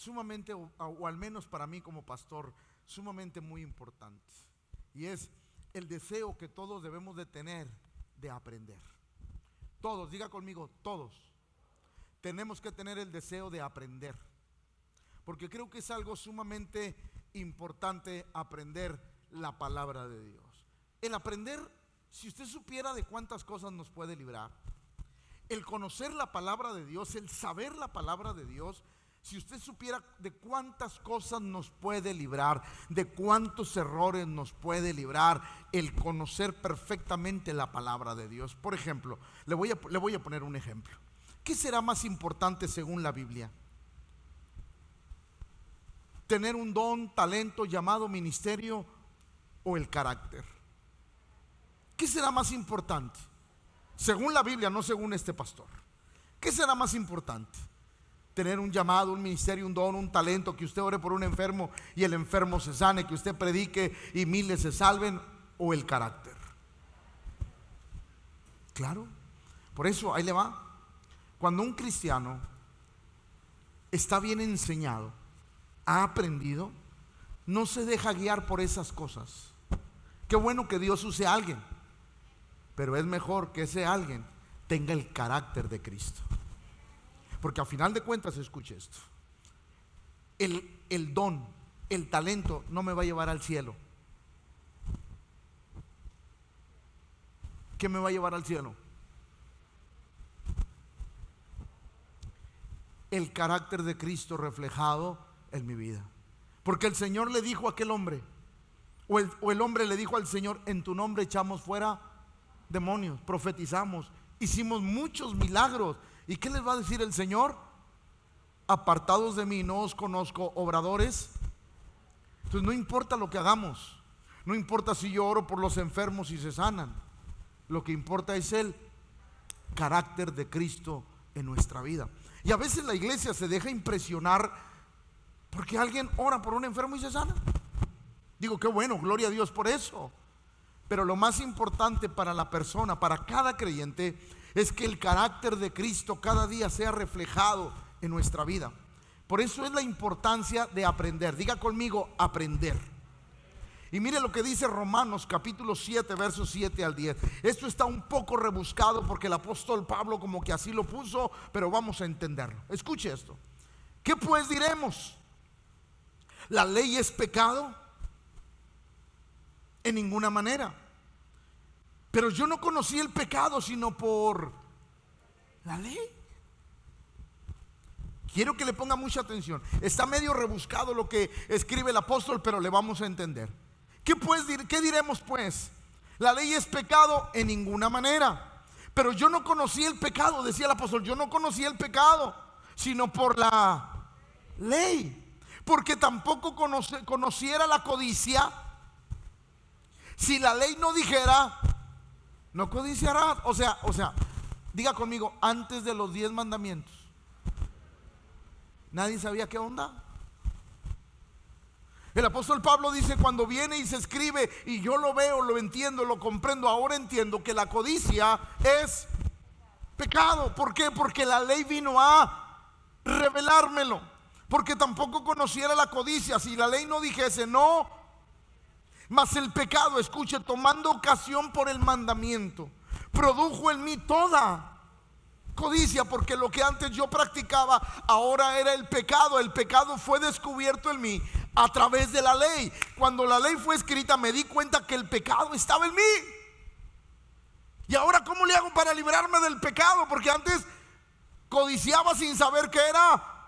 sumamente, o al menos para mí como pastor, sumamente muy importantes. Y es el deseo que todos debemos de tener de aprender. Todos, diga conmigo, todos tenemos que tener el deseo de aprender, porque creo que es algo sumamente importante aprender la palabra de Dios. El aprender, si usted supiera de cuántas cosas nos puede librar, el conocer la palabra de Dios, el saber la palabra de Dios, si usted supiera de cuántas cosas nos puede librar, de cuántos errores nos puede librar el conocer perfectamente la palabra de Dios. Por ejemplo, le voy a poner un ejemplo. ¿Qué será más importante según la Biblia? ¿Tener un don, talento, llamado, ministerio o el carácter? ¿Qué será más importante? Según la Biblia, no según este pastor. ¿Qué será más importante? Tener un llamado, un ministerio, un don, un talento, que usted ore por un enfermo y el enfermo se sane, que usted predique y miles se salven, o el carácter. Claro, por eso ahí le va. Cuando un cristiano está bien enseñado, ha aprendido, no se deja guiar por esas cosas. Qué bueno que Dios use a alguien, pero es mejor que ese alguien tenga el carácter de Cristo. Porque a final de cuentas, escuche esto, el don, el talento no me va a llevar al cielo. ¿Qué me va a llevar al cielo? El carácter de Cristo reflejado en mi vida. Porque el Señor le dijo a aquel hombre, o el hombre le dijo al Señor: en tu nombre echamos fuera demonios, profetizamos, hicimos muchos milagros. ¿Y qué les va a decir el Señor? Apartados de mí, no os conozco, obradores. Entonces no importa lo que hagamos, no importa si yo oro por los enfermos y se sanan, lo que importa es el carácter de Cristo en nuestra vida. Y a veces la iglesia se deja impresionar porque alguien ora por un enfermo y se sana. Digo, qué bueno, gloria a Dios por eso. Pero lo más importante para la persona, para cada creyente, es que el carácter de Cristo cada día sea reflejado en nuestra vida. Por eso es la importancia de aprender. Diga conmigo, aprender. Y mire lo que dice Romanos capítulo 7, versos 7 al 10. Esto está un poco rebuscado porque el apóstol Pablo como que así lo puso, pero vamos a entenderlo. Escuche esto. ¿Qué pues diremos? ¿La ley es pecado? En ninguna manera. Pero yo no conocí el pecado sino por la ley. Quiero que le ponga mucha atención. Está medio rebuscado lo que escribe el apóstol, pero le vamos a entender. ¿Qué diremos pues? ¿La ley es pecado? En ninguna manera. Pero yo no conocí el pecado, decía el apóstol. Yo no conocí el pecado sino por la ley. Porque tampoco conociera la codicia si la ley no dijera: no codiciarás. O sea, diga conmigo, antes de los 10 mandamientos, nadie sabía qué onda. El apóstol Pablo dice, cuando viene y se escribe, y yo lo veo, lo entiendo, lo comprendo, ahora entiendo que la codicia es pecado. ¿Por qué? Porque la ley vino a revelármelo. Porque tampoco conociera la codicia si la ley no dijese no. Mas el pecado, escuche, tomando ocasión por el mandamiento, produjo en mí toda codicia, porque lo que antes yo practicaba ahora era el pecado. El pecado fue descubierto en mí a través de la ley. Cuando la ley fue escrita me di cuenta que el pecado estaba en mí. Y ahora, ¿cómo le hago para librarme del pecado? Porque antes codiciaba sin saber que era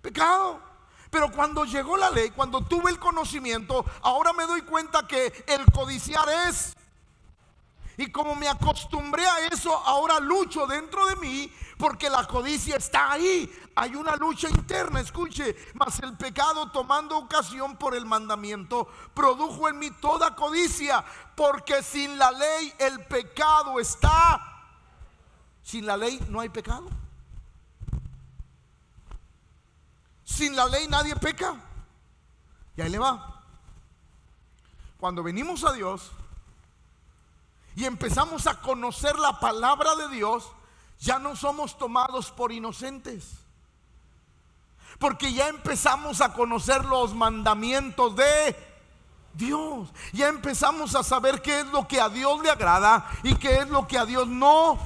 pecado. Pero cuando llegó la ley, cuando tuve el conocimiento, ahora me doy cuenta que el codiciar es. Y como me acostumbré a eso, ahora lucho dentro de mí, porque la codicia está ahí. Hay una lucha interna, escuche. Mas el pecado, tomando ocasión por el mandamiento, produjo en mí toda codicia, porque sin la ley el pecado está. Sin la ley no hay pecado. Sin la ley nadie peca. Y ahí le va. Cuando venimos a Dios y empezamos a conocer la palabra de Dios, ya no somos tomados por inocentes. Porque ya empezamos a conocer los mandamientos de Dios. Ya empezamos a saber qué es lo que a Dios le agrada y qué es lo que a Dios no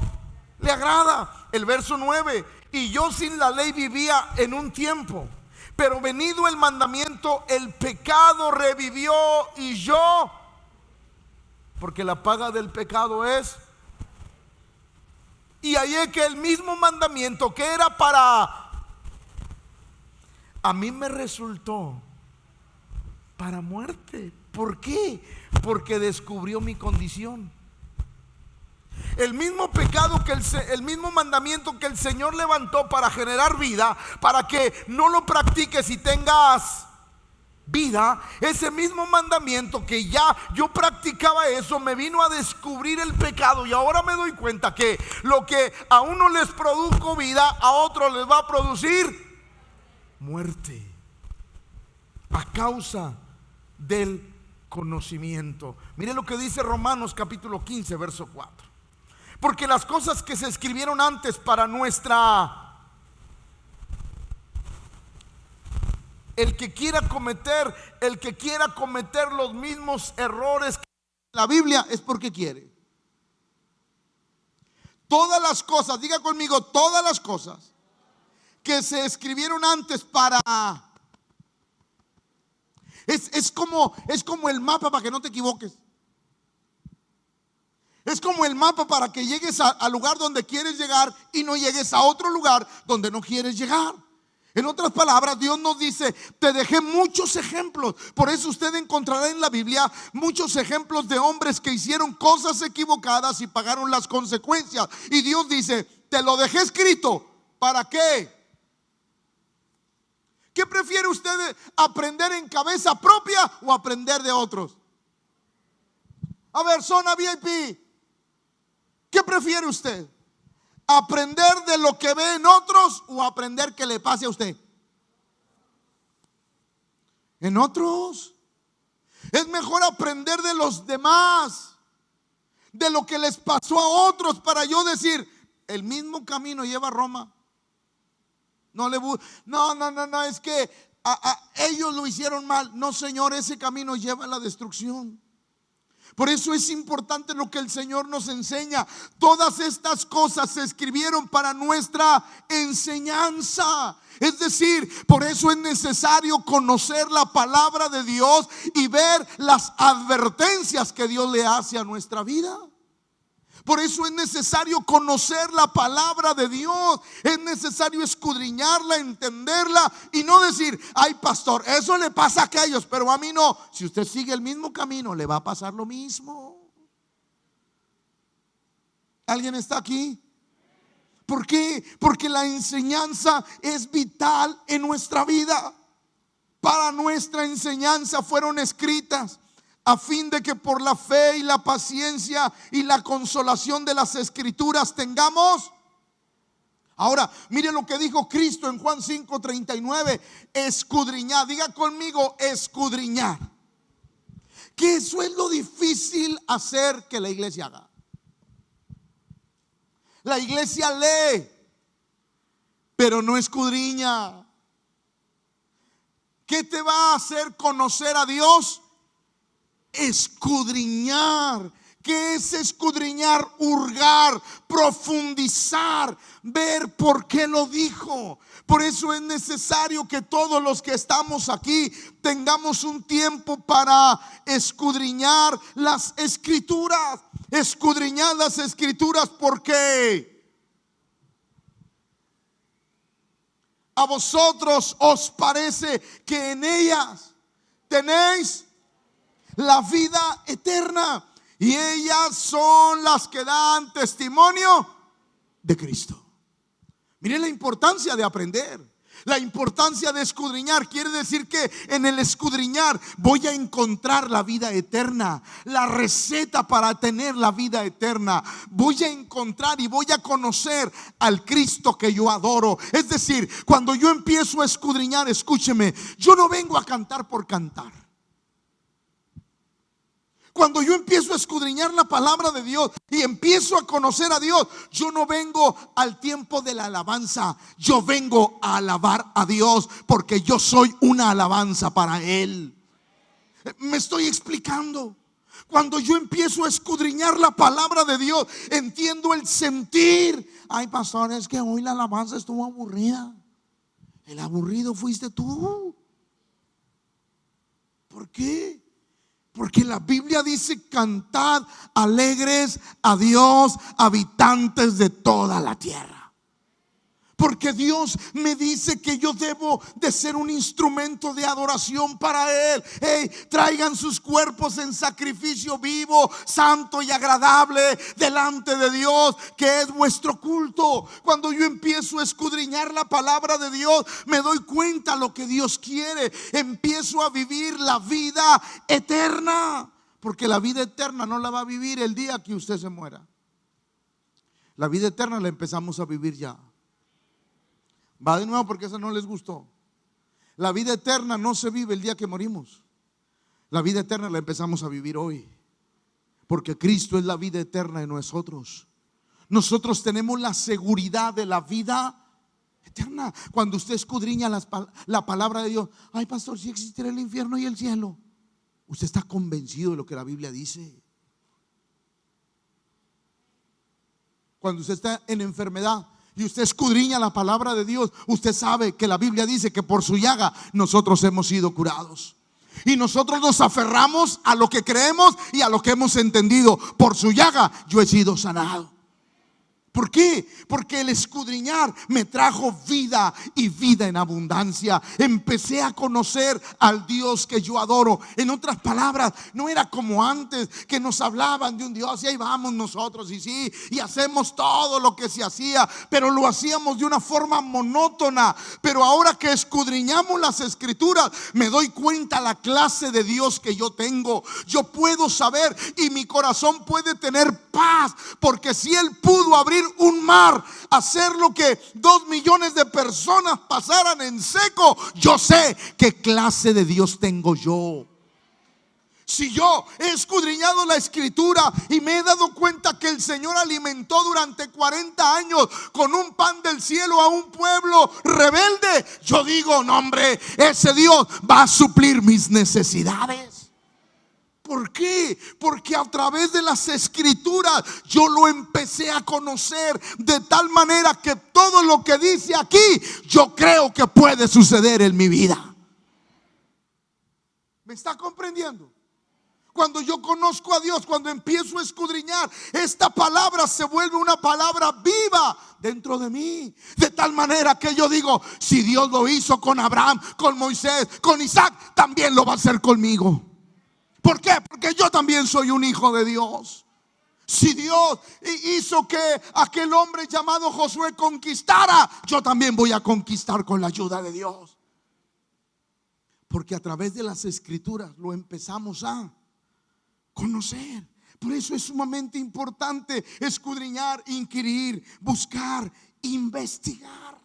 le agrada. El verso 9: y yo sin la ley vivía en un tiempo, pero venido el mandamiento, el pecado revivió y yo, porque la paga del pecado es, y hallé que el mismo mandamiento que era para a mí me resultó para muerte. ¿Por qué? Porque descubrió mi condición. El mismo pecado el mismo mandamiento que el Señor levantó para generar vida, para que no lo practiques y tengas vida, ese mismo mandamiento que ya yo practicaba eso, me vino a descubrir el pecado. Y ahora me doy cuenta que lo que a uno les produjo vida, a otros les va a producir muerte, a causa del conocimiento. Mire lo que dice Romanos capítulo 15 verso 4: porque las cosas que se escribieron antes para nuestra, el que quiera cometer los mismos errores que la Biblia, es porque quiere. Todas las cosas, diga conmigo, todas las cosas que se escribieron antes para, es como el mapa para que no te equivoques. Es como el mapa para que llegues al lugar donde quieres llegar y no llegues a otro lugar donde no quieres llegar. En otras palabras, Dios nos dice: te dejé muchos ejemplos. Por eso usted encontrará en la Biblia muchos ejemplos de hombres que hicieron cosas equivocadas y pagaron las consecuencias. Y Dios dice: te lo dejé escrito. ¿Para qué? ¿Qué prefiere usted, aprender en cabeza propia o aprender de otros? A ver, zona VIP, ¿qué prefiere usted? ¿Aprender de lo que ve en otros o aprender que le pase a usted? En otros. Es mejor aprender de los demás, de lo que les pasó a otros, para yo decir: el mismo camino lleva a Roma. No, es que ellos lo hicieron mal. No, Señor, ese camino lleva a la destrucción. Por eso es importante lo que el Señor nos enseña. Todas estas cosas se escribieron para nuestra enseñanza. Es decir, por eso es necesario conocer la palabra de Dios y ver las advertencias que Dios le hace a nuestra vida. Por eso es necesario conocer la palabra de Dios. Es necesario escudriñarla, entenderla y no decir: ay, pastor, eso le pasa a aquellos, pero a mí no. Si usted sigue el mismo camino, le va a pasar lo mismo. ¿Alguien está aquí? ¿Por qué? Porque la enseñanza es vital en nuestra vida. Para nuestra enseñanza fueron escritas, a fin de que por la fe y la paciencia y la consolación de las Escrituras tengamos. Ahora, mire lo que dijo Cristo en Juan 5:39: escudriñar. Diga conmigo, escudriñar. Que eso es lo difícil hacer que la iglesia haga. La iglesia lee, pero no escudriña. ¿Qué te va a hacer conocer a Dios? Escudriñar. ¿Qué es escudriñar? Hurgar, profundizar, ver por qué lo dijo. Por eso es necesario que todos los que estamos aquí tengamos un tiempo para escudriñar las Escrituras. Escudriñar las Escrituras, porque a vosotros os parece que en ellas tenéis la vida eterna, y ellas son las que dan testimonio de Cristo. Miren la importancia de aprender, la importancia de escudriñar. Quiere decir que en el escudriñar voy a encontrar la vida eterna, la receta para tener la vida eterna. Voy a encontrar y voy a conocer al Cristo que yo adoro. Es decir, cuando yo empiezo a escudriñar, escúcheme, yo no vengo a cantar por cantar. Cuando yo empiezo a escudriñar la palabra de Dios y empiezo a conocer a Dios, yo no vengo al tiempo de la alabanza, yo vengo a alabar a Dios, porque yo soy una alabanza para Él. Me estoy explicando. Cuando yo empiezo a escudriñar la palabra de Dios, entiendo el sentir. Ay, pastor, es que hoy la alabanza estuvo aburrida. El aburrido fuiste tú. ¿Por qué? Porque la Biblia dice: cantad alegres a Dios, habitantes de toda la tierra. Porque Dios me dice que yo debo de ser un instrumento de adoración para Él. Hey, traigan sus cuerpos en sacrificio vivo, santo y agradable delante de Dios, que es vuestro culto. Cuando yo empiezo a escudriñar la palabra de Dios, me doy cuenta lo que Dios quiere. Empiezo a vivir la vida eterna, porque la vida eterna no la va a vivir el día que usted se muera. La vida eterna la empezamos a vivir ya. Va de nuevo porque eso no les gustó. La vida eterna no se vive el día que morimos. La vida eterna la empezamos a vivir hoy, porque Cristo es la vida eterna en nosotros. Nosotros tenemos la seguridad de la vida eterna. Cuando usted escudriña la palabra de Dios: ay, pastor, si existirá el infierno y el cielo. Usted está convencido de lo que la Biblia dice. Cuando usted está en enfermedad y usted escudriña la palabra de Dios, usted sabe que la Biblia dice que por su llaga nosotros hemos sido curados. Y nosotros nos aferramos a lo que creemos y a lo que hemos entendido. Por su llaga yo he sido sanado. ¿Por qué? Porque el escudriñar me trajo vida y vida en abundancia. Empecé a conocer al Dios que yo adoro. En otras palabras, no era como antes, que nos hablaban de un Dios y ahí vamos nosotros y sí, y hacemos todo lo que se hacía, pero lo hacíamos de una forma monótona. Pero ahora que escudriñamos las escrituras, me doy cuenta la clase de Dios que yo tengo. Yo puedo saber y mi corazón puede tener paz, porque si Él pudo abrir un mar, hacer lo que 2 millones de personas pasaran en seco, yo sé qué clase de Dios tengo yo. Si yo he escudriñado la escritura y me he dado cuenta que el Señor alimentó durante 40 años con un pan del cielo a un pueblo rebelde, yo digo: no, hombre, ese Dios va a suplir mis necesidades. ¿Por qué? Porque a través de las escrituras yo lo empecé a conocer de tal manera que todo lo que dice aquí yo creo que puede suceder en mi vida. ¿Me está comprendiendo? Cuando yo conozco a Dios, cuando empiezo a escudriñar, esta palabra se vuelve una palabra viva dentro de mí. De tal manera que yo digo: si Dios lo hizo con Abraham, con Moisés, con Isaac, también lo va a hacer conmigo. ¿Por qué? Porque yo también soy un hijo de Dios. Si Dios hizo que aquel hombre llamado Josué conquistara, yo también voy a conquistar con la ayuda de Dios. Porque a través de las escrituras lo empezamos a conocer. Por eso es sumamente importante escudriñar, inquirir, buscar, investigar.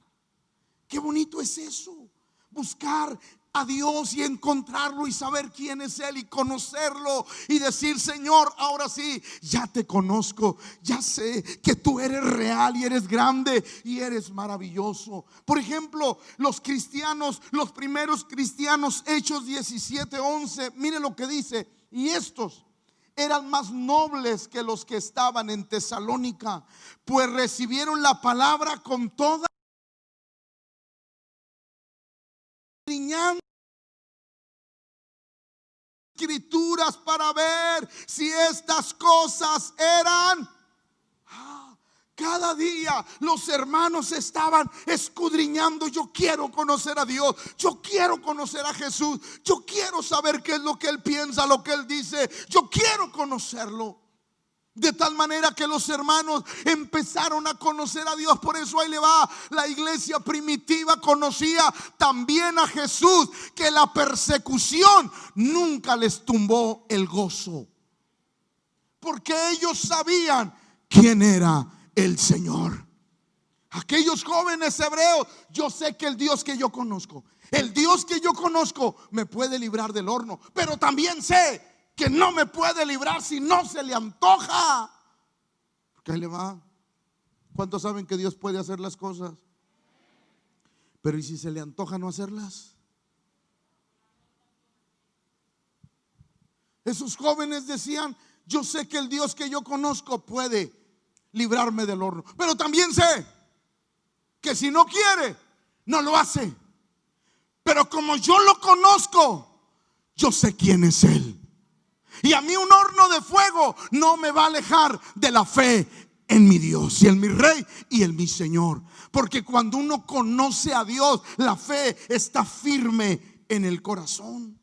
Qué bonito es eso, buscar a Dios y encontrarlo y saber quién es Él y conocerlo y decir: Señor, ahora sí, ya te conozco, ya sé que tú eres real y eres grande y eres maravilloso. Por ejemplo, los cristianos, los primeros cristianos, Hechos 17:11, mire lo que dice: y estos eran más nobles que los que estaban en Tesalónica, pues recibieron la palabra con toda escrituras para ver si estas cosas eran. Cada día los hermanos estaban escudriñando: yo quiero conocer a Dios, yo quiero conocer a Jesús, yo quiero saber qué es lo que Él piensa, lo que Él dice, yo quiero conocerlo. De tal manera que los hermanos empezaron a conocer a Dios. Por eso ahí le va, la iglesia primitiva conocía también a Jesús, que la persecución nunca les tumbó el gozo, porque ellos sabían quién era el Señor. Aquellos jóvenes hebreos: yo sé que el Dios que yo conozco, el Dios que yo conozco me puede librar del horno, pero también sé que no me puede librar si no se le antoja. Porque ahí le va. ¿Cuántos saben que Dios puede hacer las cosas? Pero ¿y si se le antoja no hacerlas? Esos jóvenes decían: yo sé que el Dios que yo conozco puede librarme del horno, pero también sé que si no quiere, no lo hace. Pero como yo lo conozco, yo sé quién es Él. Y a mí un horno de fuego no me va a alejar de la fe en mi Dios y en mi Rey y en mi Señor. Porque cuando uno conoce a Dios, la fe está firme en el corazón.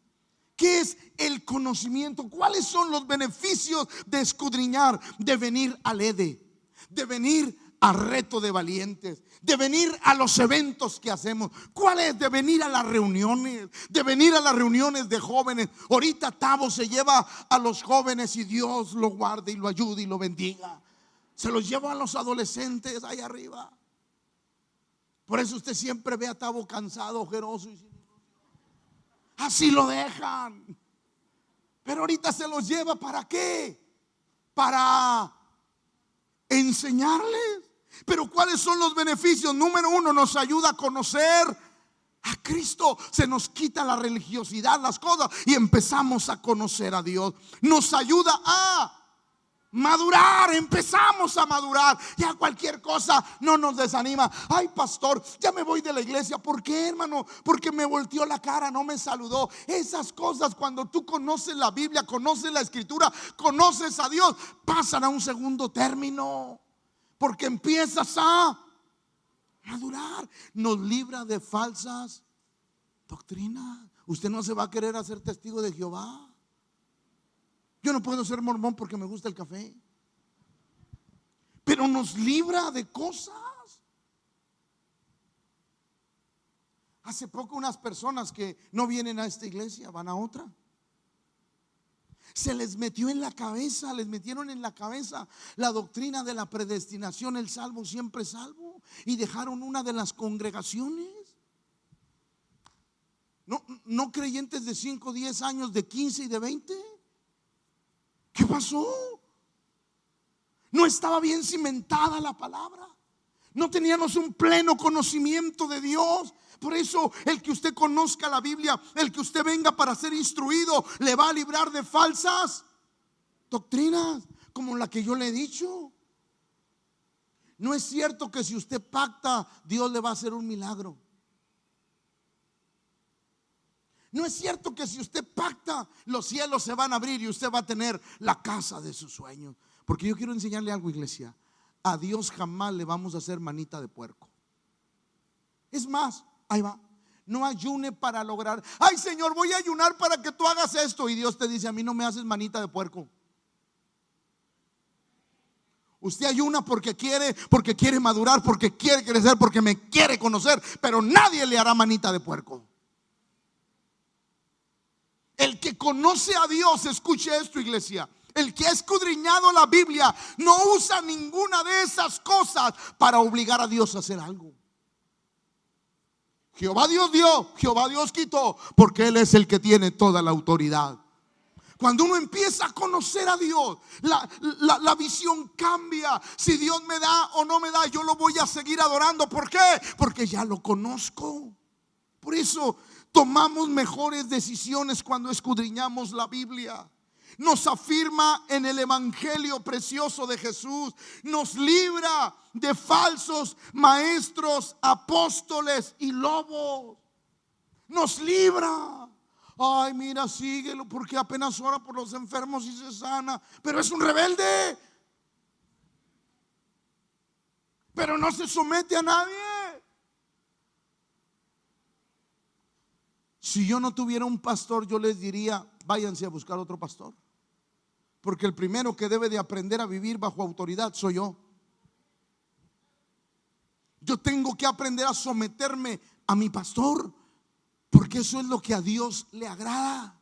¿Qué es el conocimiento? ¿Cuáles son los beneficios de escudriñar? De venir al EDE, de venir a Reto de Valientes, de venir a los eventos que hacemos. ¿Cuál es? De venir a las reuniones, de venir a las reuniones de jóvenes. Ahorita Tavo se lleva a los jóvenes y Dios lo guarde y lo ayude y lo bendiga. Se los lleva a los adolescentes ahí arriba. Por eso usted siempre ve a Tavo cansado, ojeroso, y así lo dejan. Pero ahorita se los lleva, ¿para qué? Para enseñarles. Pero ¿cuáles son los beneficios? Número uno, nos ayuda a conocer a Cristo. Se nos quita la religiosidad, las cosas, y empezamos a conocer a Dios. Nos ayuda a madurar, empezamos a madurar. Ya cualquier cosa no nos desanima. Ay, pastor, ya me voy de la iglesia. ¿Por qué, hermano? Porque me volteó la cara, no me saludó. Esas cosas, cuando tú conoces la Biblia, conoces la Escritura, conoces a Dios, pasan a un segundo término, porque empiezas a madurar. Nos libra de falsas doctrinas. Usted no se va a querer hacer testigo de Jehová. Yo no puedo ser mormón porque me gusta el café. Pero nos libra de cosas. Hace poco unas personas que no vienen a esta iglesia van a otra. Se les metió en la cabeza, les metieron en la cabeza la doctrina de la predestinación, el salvo siempre salvo, y dejaron una de las congregaciones. No creyentes de 5, 10 años, de 15 y de 20. ¿Qué pasó? No estaba bien cimentada la palabra. No teníamos un pleno conocimiento de Dios. Por eso el que usted conozca la Biblia, el que usted venga para ser instruido, le va a librar de falsas doctrinas como la que yo le he dicho. No es cierto que si usted pacta, Dios le va a hacer un milagro. No es cierto que si usted pacta, los cielos se van a abrir y usted va a tener la casa de sus sueños. Porque yo quiero enseñarle algo, iglesia. A Dios jamás le vamos a hacer manita de puerco. Es más, ahí va. No ayune para lograr. Ay, Señor, voy a ayunar para que tú hagas esto. Y Dios te dice: a mí no me haces manita de puerco. Usted ayuna porque quiere madurar, porque quiere crecer, porque me quiere conocer. Pero nadie le hará manita de puerco. El que conoce a Dios, escuche esto, iglesia, el que ha escudriñado la Biblia, no usa ninguna de esas cosas para obligar a Dios a hacer algo. Jehová Dios dio, Jehová Dios quitó, porque Él es el que tiene toda la autoridad. Cuando uno empieza a conocer a Dios, la visión cambia. Si Dios me da o no me da, yo lo voy a seguir adorando. ¿Por qué? Porque ya lo conozco. Por eso tomamos mejores decisiones cuando escudriñamos la Biblia. Nos afirma en el evangelio precioso de Jesús. Nos libra de falsos maestros, apóstoles y lobos. Nos libra. Ay, mira, síguelo porque apenas ora por los enfermos y se sana. Pero es un rebelde. Pero no se somete a nadie. Si yo no tuviera un pastor, yo les diría: váyanse a buscar otro pastor. Porque el primero que debe de aprender a vivir bajo autoridad soy yo. Yo tengo que aprender a someterme a mi pastor, porque eso es lo que a Dios le agrada.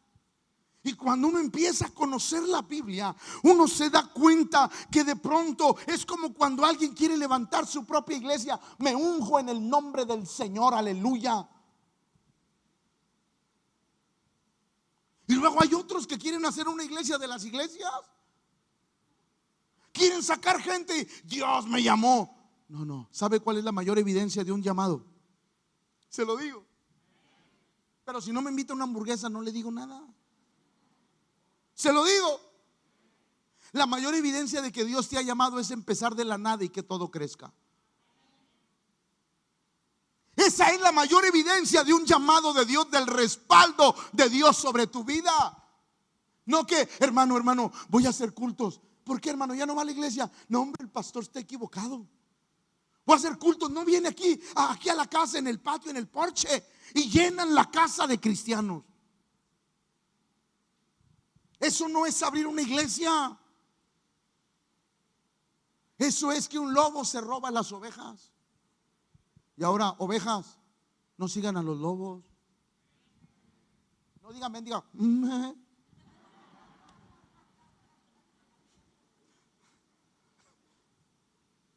Y cuando uno empieza a conocer la Biblia, uno se da cuenta que de pronto es como cuando alguien quiere levantar su propia iglesia. Me unjo en el nombre del Señor, aleluya. Y luego hay otros que quieren hacer una iglesia de las iglesias. Quieren sacar gente. Dios me llamó. No, no. ¿Sabe cuál es la mayor evidencia de un llamado? Se lo digo. Pero si no me invita a una hamburguesa, no le digo nada. Se lo digo. La mayor evidencia de que Dios te ha llamado es empezar de la nada y que todo crezca. Esa es la mayor evidencia de un llamado de Dios, del respaldo de Dios sobre tu vida. No que, hermano, voy a hacer cultos. ¿Por qué, hermano? ¿Ya no va a la iglesia? No, hombre, el pastor está equivocado. Voy a hacer cultos. No viene aquí a la casa, en el patio, en el porche, y llenan la casa de cristianos. Eso no es abrir una iglesia. Eso es que un lobo se roba las ovejas. Y ahora, ovejas, no sigan a los lobos. No digan, digan.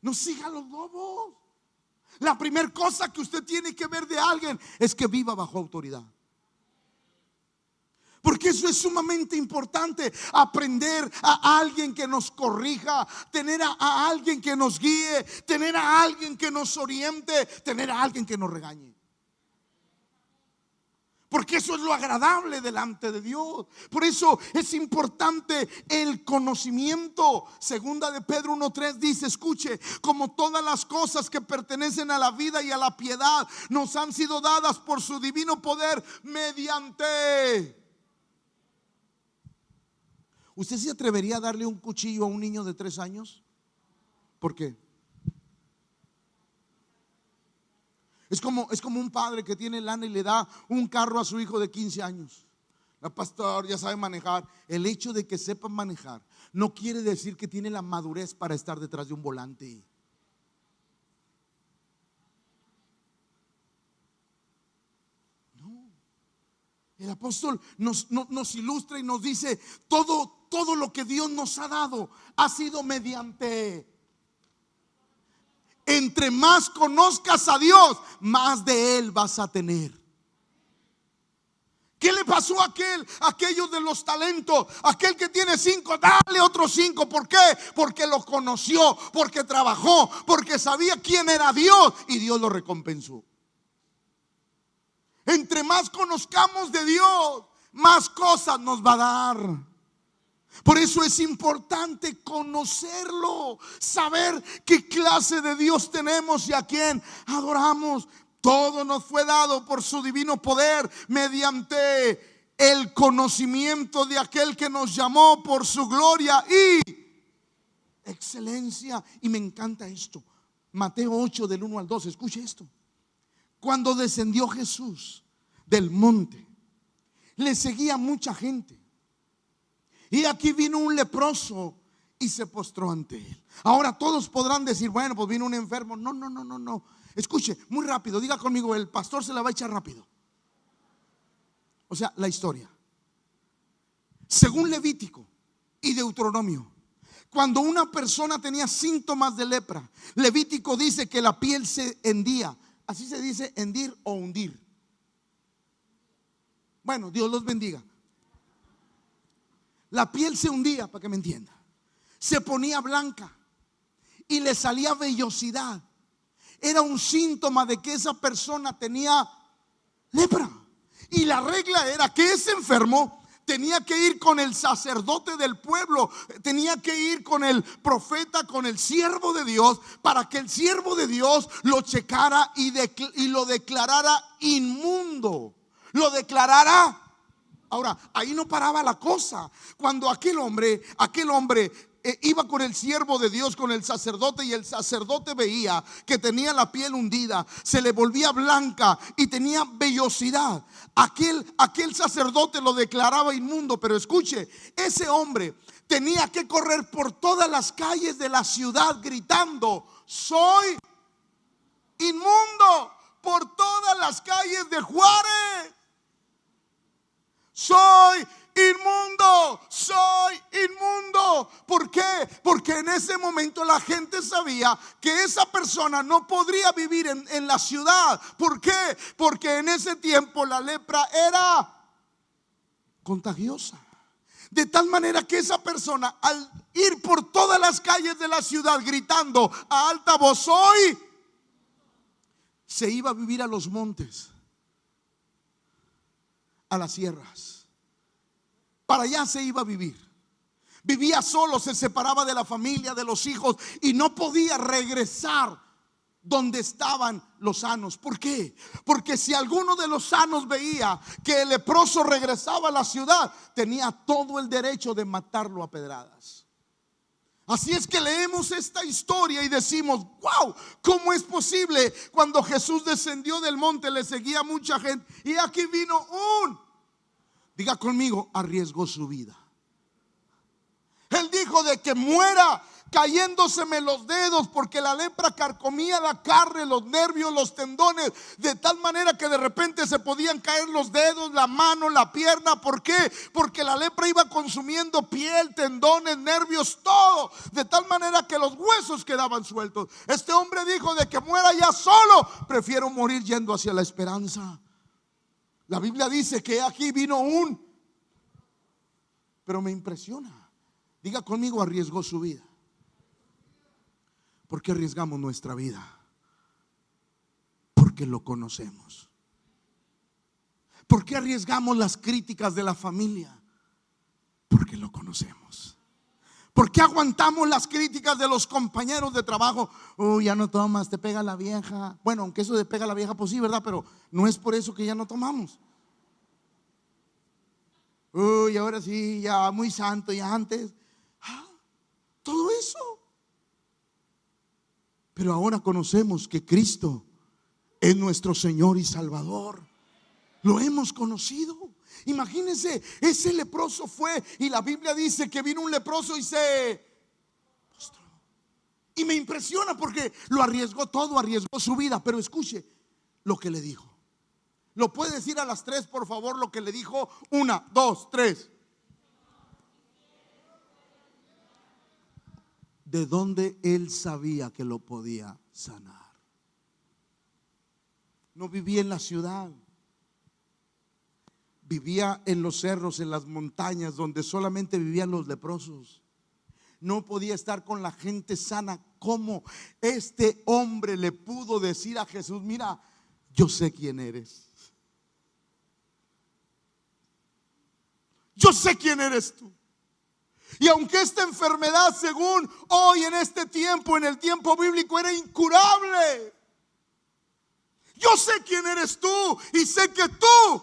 No siga a los lobos. La primera cosa que usted tiene que ver de alguien es que viva bajo autoridad. Porque eso es sumamente importante. Aprender a alguien que nos corrija, tener a alguien que nos guíe, tener a alguien que nos oriente, tener a alguien que nos regañe. Porque eso es lo agradable delante de Dios. Por eso es importante el conocimiento. Segunda de Pedro 1:3 dice, escuche, como todas las cosas que pertenecen a la vida y a la piedad nos han sido dadas por su divino poder mediante. ¿Usted se atrevería a darle un cuchillo a un niño de 3 años? ¿Por qué? Es como un padre que tiene lana y le da un carro a su hijo de 15 años. La pastor ya sabe manejar. El hecho de que sepa manejar no quiere decir que tiene la madurez para estar detrás de un volante. No. El apóstol nos ilustra y nos dice, todo lo que Dios nos ha dado ha sido mediante. Entre más conozcas a Dios, más de Él vas a tener. ¿Qué le pasó a aquellos de los talentos? Aquel que tiene 5, dale otros 5. ¿Por qué? Porque lo conoció, porque trabajó, porque sabía quién era Dios y Dios lo recompensó. Entre más conozcamos de Dios, más cosas nos va a dar. Por eso es importante conocerlo, saber qué clase de Dios tenemos y a quién adoramos. Todo nos fue dado por su divino poder mediante el conocimiento de aquel que nos llamó por su gloria y excelencia. Y me encanta esto. Mateo 8 del 1 al 2, escuche esto. Cuando descendió Jesús del monte, le seguía mucha gente. Y aquí vino un leproso y se postró ante él. Ahora todos podrán decir, bueno, pues vino un enfermo. No. Escuche, muy rápido, diga conmigo, el pastor se la va a echar rápido. O sea, la historia. Según Levítico y Deuteronomio, cuando una persona tenía síntomas de lepra, Levítico dice que la piel se hendía. Así se dice hendir o hundir. Bueno, Dios los bendiga. La piel se hundía, para que me entienda. Se ponía blanca y le salía vellosidad. Era un síntoma de que esa persona tenía lepra. Y la regla era que ese enfermo tenía que ir con el sacerdote del pueblo, tenía que ir con el profeta, con el siervo de Dios, para que el siervo de Dios lo checara y lo declarara inmundo. Lo declarara. Ahora, ahí no paraba la cosa. Cuando aquel hombre iba con el siervo de Dios, con el sacerdote, y el sacerdote veía que tenía la piel hundida, se le volvía blanca y tenía vellosidad, aquel sacerdote lo declaraba inmundo. Pero escuche, ese hombre tenía que correr por todas las calles de la ciudad gritando, soy inmundo, por todas las calles de Juárez. Soy inmundo, soy inmundo. ¿Por qué? Porque en ese momento la gente sabía que esa persona no podría vivir en la ciudad. ¿Por qué? Porque en ese tiempo la lepra era contagiosa. De tal manera que esa persona, al ir por todas las calles de la ciudad gritando a alta voz, hoy, se iba a vivir a los montes, a las sierras. Para allá se iba a vivir. Vivía solo, se separaba de la familia, de los hijos, y no podía regresar donde estaban los sanos. ¿Por qué? Porque si alguno de los sanos veía que el leproso regresaba a la ciudad, tenía todo el derecho de matarlo a pedradas. Así es que leemos esta historia y decimos: wow, ¿cómo es posible? Cuando Jesús descendió del monte le seguía mucha gente, y aquí vino diga conmigo, arriesgó su vida. Él dijo de que muera cayéndoseme los dedos, porque la lepra carcomía la carne, los nervios, los tendones, de tal manera que de repente se podían caer los dedos, la mano, la pierna. ¿Por qué? Porque la lepra iba consumiendo piel, tendones, nervios, todo, de tal manera que los huesos quedaban sueltos. Este hombre dijo: de que muera ya solo, prefiero morir yendo hacia la esperanza. La Biblia dice que aquí vino pero me impresiona. Diga conmigo, arriesgó su vida. ¿Por qué arriesgamos nuestra vida? Porque lo conocemos. ¿Por qué arriesgamos las críticas de la familia? Porque lo conocemos. ¿Por qué aguantamos las críticas de los compañeros de trabajo? Ya no tomas, te pega la vieja. Bueno, aunque eso de pega la vieja, pues sí, ¿verdad? Pero no es por eso que ya no tomamos. Ahora sí, ya muy santo, ya antes. Todo eso. Pero ahora conocemos que Cristo es nuestro Señor y Salvador. Lo hemos conocido. Imagínense, ese leproso fue, y la Biblia dice que vino un leproso y se postró. Y me impresiona porque lo arriesgó todo, arriesgó su vida. Pero escuche lo que le dijo. ¿Lo puede decir a las 3, por favor, lo que le dijo? 1, 2, 3. De dónde él sabía que lo podía sanar. No vivía en la ciudad, vivía en los cerros, en las montañas, donde solamente vivían los leprosos. No podía estar con la gente sana. ¿Cómo este hombre le pudo decir a Jesús: mira, yo sé quién eres, yo sé quién eres tú? Y aunque esta enfermedad, según hoy en este tiempo, en el tiempo bíblico, era incurable, yo sé quién eres tú, y sé que tú,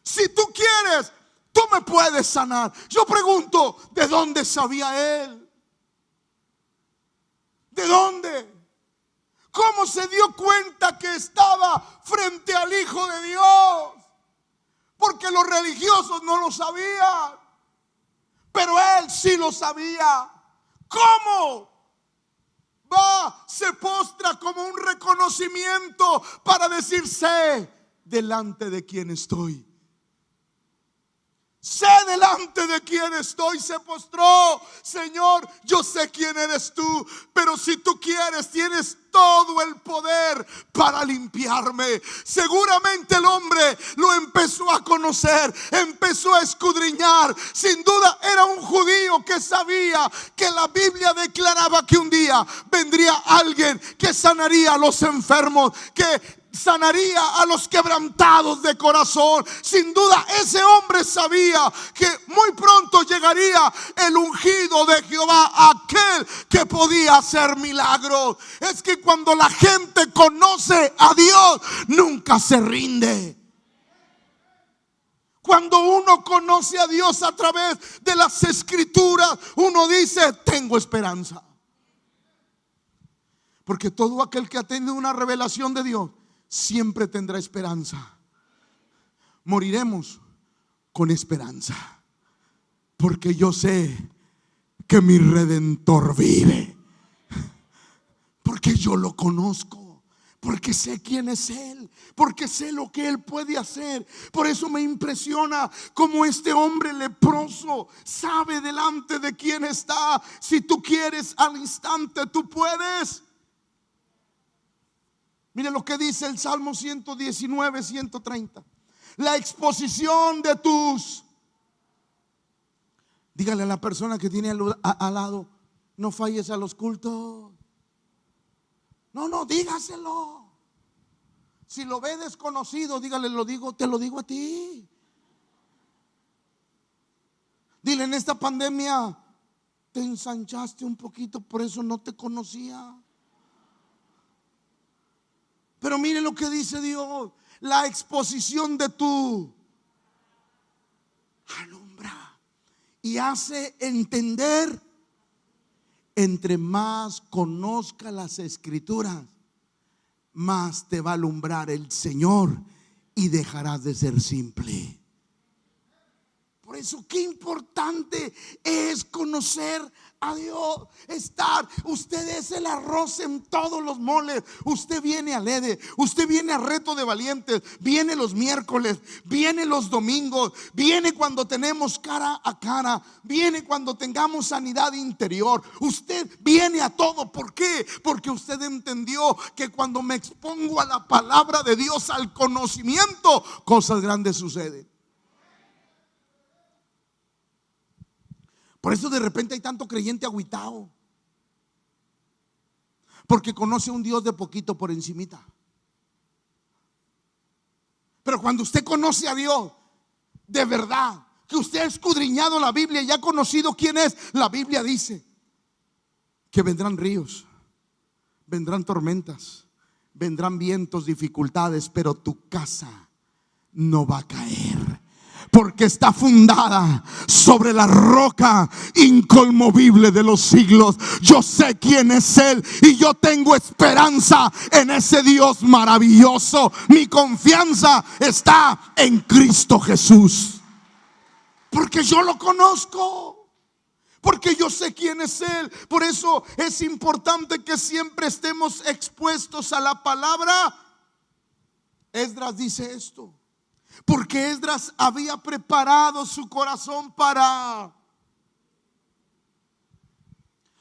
si tú quieres, tú me puedes sanar. Yo pregunto, ¿de dónde sabía él? ¿De dónde? ¿Cómo se dio cuenta que estaba frente al Hijo de Dios? Porque los religiosos no lo sabían, pero él sí lo sabía. ¿Cómo? Se postra como un reconocimiento para decir: sé delante de quién estoy. Sé delante de quién estoy. Se postró: Señor, yo sé quién eres tú, pero si tú quieres, tienes todo el poder para limpiarme. Seguramente el hombre lo empezó a conocer, empezó a escudriñar. Sin duda era un judío que sabía que la Biblia declaraba que un día vendría alguien que sanaría a los enfermos, que sanaría a los quebrantados de corazón. Sin duda ese hombre sabía que muy pronto llegaría el ungido de Jehová, aquel que podía hacer milagros. Es que cuando la gente conoce a Dios, nunca se rinde. Cuando uno conoce a Dios a través de las Escrituras, uno dice: tengo esperanza. Porque todo aquel que ha tenido una revelación de Dios siempre tendrá esperanza. Moriremos con esperanza, porque yo sé que mi Redentor vive. Porque yo lo conozco, porque sé quién es Él, porque sé lo que Él puede hacer. Por eso me impresiona cómo este hombre leproso sabe delante de quién está. Si tú quieres, al instante tú puedes. Mire lo que dice el Salmo 119, 130. La exposición de tus Dígale a la persona que tiene al lado: no falles a los cultos. No, dígaselo. Si lo ve desconocido, dígale: te lo digo a ti. Dile: en esta pandemia te ensanchaste un poquito, por eso no te conocía. Pero mire lo que dice Dios: la exposición de tu alumbra y hace entender. Entre más conozca las escrituras, más te va a alumbrar el Señor y dejarás de ser simple. Por eso qué importante es conocer a Dios. Usted es el arroz en todos los moles. Usted viene al EDE, usted viene a Reto de Valientes, viene los miércoles, viene los domingos, viene cuando tenemos cara a cara, viene cuando tengamos sanidad interior. Usted viene a todo. ¿Por qué? Porque usted entendió que cuando me expongo a la palabra de Dios, al conocimiento, cosas grandes suceden. Por eso de repente hay tanto creyente agüitado, porque conoce a un Dios de poquito por encimita. Pero cuando usted conoce a Dios de verdad, que usted ha escudriñado la Biblia y ha conocido quién es, la Biblia dice que vendrán ríos, vendrán tormentas, vendrán vientos, dificultades, pero tu casa no va a caer, porque está fundada sobre la roca inconmovible de los siglos. Yo sé quién es Él y yo tengo esperanza en ese Dios maravilloso. Mi confianza está en Cristo Jesús, porque yo lo conozco, porque yo sé quién es Él. Por eso es importante que siempre estemos expuestos a la palabra. Esdras dice esto: porque Esdras había preparado su corazón para... A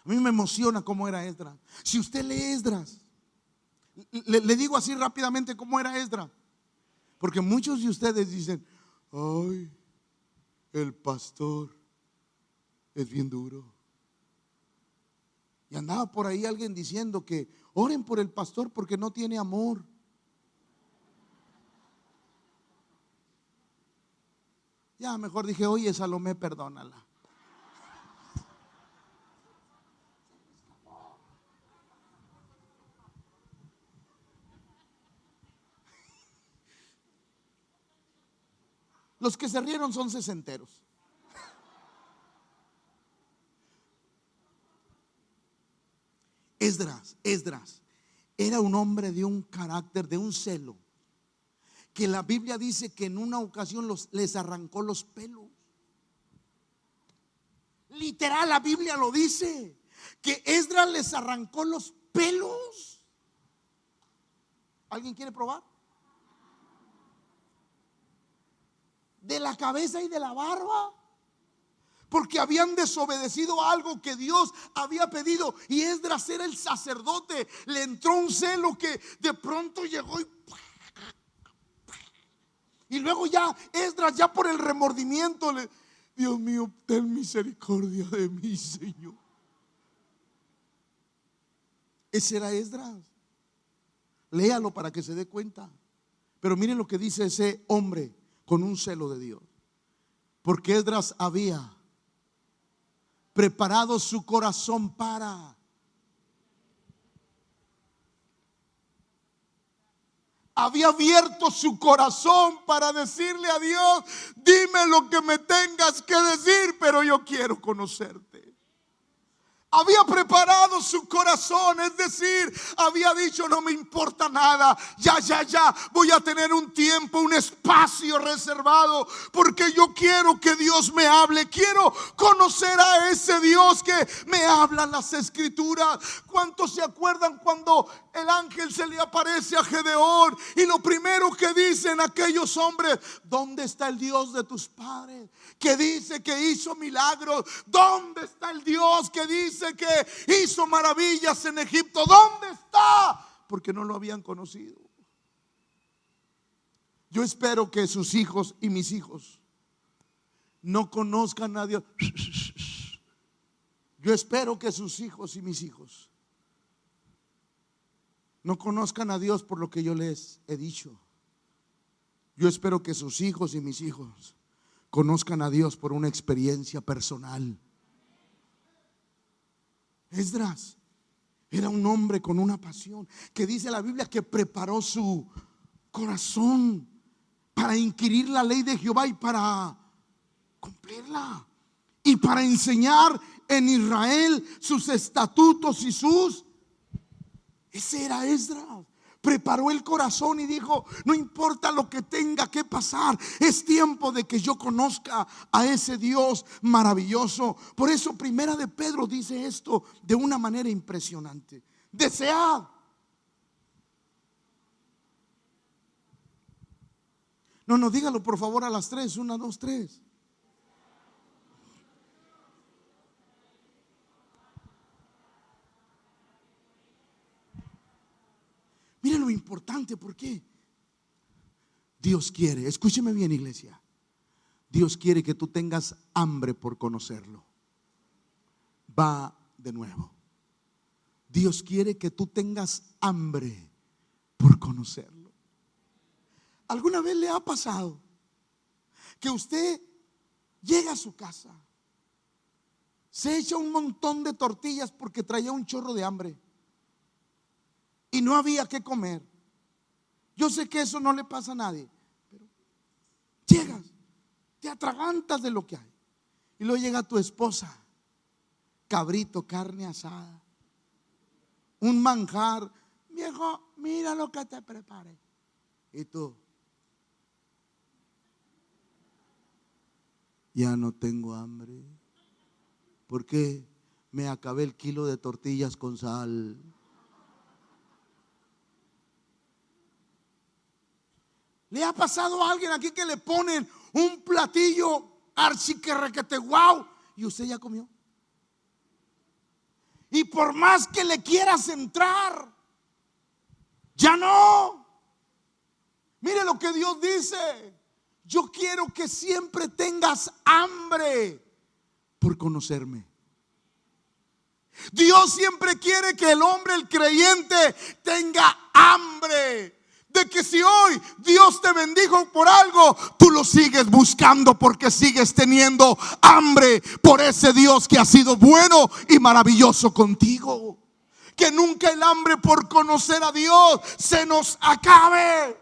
mí me emociona cómo era Esdras. Si usted lee Esdras, le digo así rápidamente cómo era Esdras, porque muchos de ustedes dicen: ay, el pastor es bien duro. Y andaba por ahí alguien diciendo que oren por el pastor porque no tiene amor. Ya mejor dije: oye, Salomé, perdónala. Los que se rieron son sesenteros. Esdras era un hombre de un carácter, de un celo, que la Biblia dice que en una ocasión les arrancó los pelos. Literal, la Biblia lo dice, que Esdras les arrancó los pelos. ¿Alguien quiere probar? De la cabeza y de la barba, porque habían desobedecido algo que Dios había pedido. Y Esdras era el sacerdote. Le entró un celo que de pronto llegó y luego ya Esdras, ya por el remordimiento, Dios mío, ten misericordia de mí, Señor. Ese era Esdras. Léalo para que se dé cuenta. Pero miren lo que dice ese hombre con un celo de Dios. Porque Esdras había preparado su corazón para... Había abierto su corazón para decirle a Dios: dime lo que me tengas que decir, pero yo quiero conocerte. Había preparado su corazón, es decir, había dicho: no me importa nada, ya, voy a tener un tiempo, un espacio reservado, porque yo quiero que Dios me hable, quiero conocer a ese Dios que me habla en las escrituras. ¿Cuántos se acuerdan cuando el ángel se le aparece a Gedeón y lo primero que dicen aquellos hombres: ¿dónde está el Dios de tus padres, que dice que hizo milagros? ¿Dónde está el Dios que dice que hizo maravillas en Egipto? ¿Dónde está? Porque no lo habían conocido. Yo espero que sus hijos y mis hijos no conozcan a Dios. Yo espero que sus hijos y mis hijos no conozcan a Dios por lo que yo les he dicho. Yo espero que sus hijos y mis hijos conozcan a Dios por una experiencia personal. Esdras era un hombre con una pasión, que dice la Biblia que preparó su corazón para inquirir la ley de Jehová y para cumplirla, y para enseñar en Israel sus estatutos y sus... Ese era Esdras. Preparó el corazón y dijo: no importa lo que tenga que pasar, es tiempo de que yo conozca a ese Dios maravilloso. Por eso Primera de Pedro dice esto de una manera impresionante: desead. No, dígalo por favor a las 3. 1, 2, 3. Mire lo importante, porque Dios quiere, escúcheme bien, iglesia, Dios quiere que tú tengas hambre por conocerlo. Va de nuevo. Dios quiere que tú tengas hambre por conocerlo. ¿Alguna vez le ha pasado que usted llega a su casa, se echa un montón de tortillas porque traía un chorro de hambre y no había que comer? Yo sé que eso no le pasa a nadie, pero llegas, te atragantas de lo que hay, y luego llega tu esposa: cabrito, carne asada, un manjar. Viejo, mira lo que te preparé. Y tú: ya no tengo hambre, porque me acabé el kilo de tortillas con sal. ¿Le ha pasado a alguien aquí que le ponen un platillo archiquerrequete guau y usted ya comió? Y por más que le quieras entrar, ya no. Mire lo que Dios dice: yo quiero que siempre tengas hambre por conocerme. Dios siempre quiere que el hombre, el creyente, tenga hambre. De que si hoy Dios te bendijo por algo, tú lo sigues buscando porque sigues teniendo hambre por ese Dios que ha sido bueno y maravilloso contigo. Que nunca el hambre por conocer a Dios se nos acabe.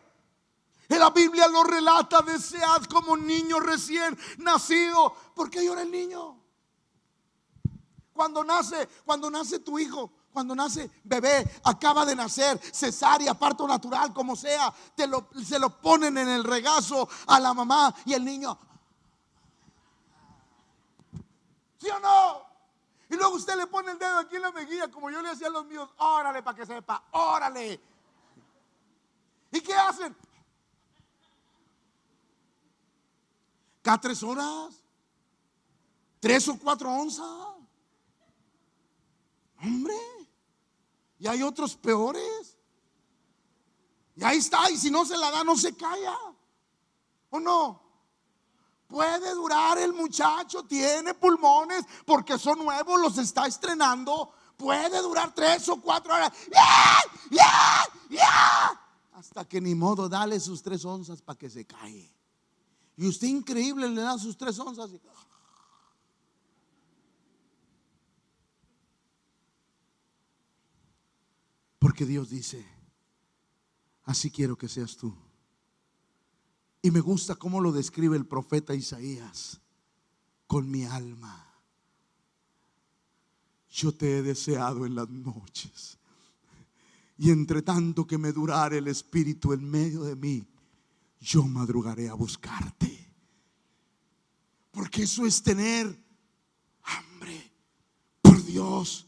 En la Biblia lo relata: desead como un niño recién nacido. ¿Por qué llora el niño? Cuando nace tu hijo, cuando nace bebé, acaba de nacer, cesárea, parto natural, como sea, se lo ponen en el regazo a la mamá y el niño, ¿sí o no? Y luego usted le pone el dedo aquí en la mejilla, como yo le hacía a los míos: órale, para que sepa, órale. ¿Y qué hacen? Cada 3 horas, 3 o 4 onzas. Hombre, y hay otros peores. Y ahí está, y si no se la da, no se calla. ¿O no? Puede durar el muchacho, tiene pulmones porque son nuevos, los está estrenando. Puede durar 3 o 4 horas. Hasta que ni modo, dale sus 3 onzas para que se cae. Y usted, increíble, le da sus 3 onzas y... Porque Dios dice: así quiero que seas tú. Y me gusta cómo lo describe el profeta Isaías: con mi alma yo te he deseado en las noches, y entre tanto que me durare el espíritu en medio de mí, yo madrugaré a buscarte. Porque eso es tener hambre por Dios,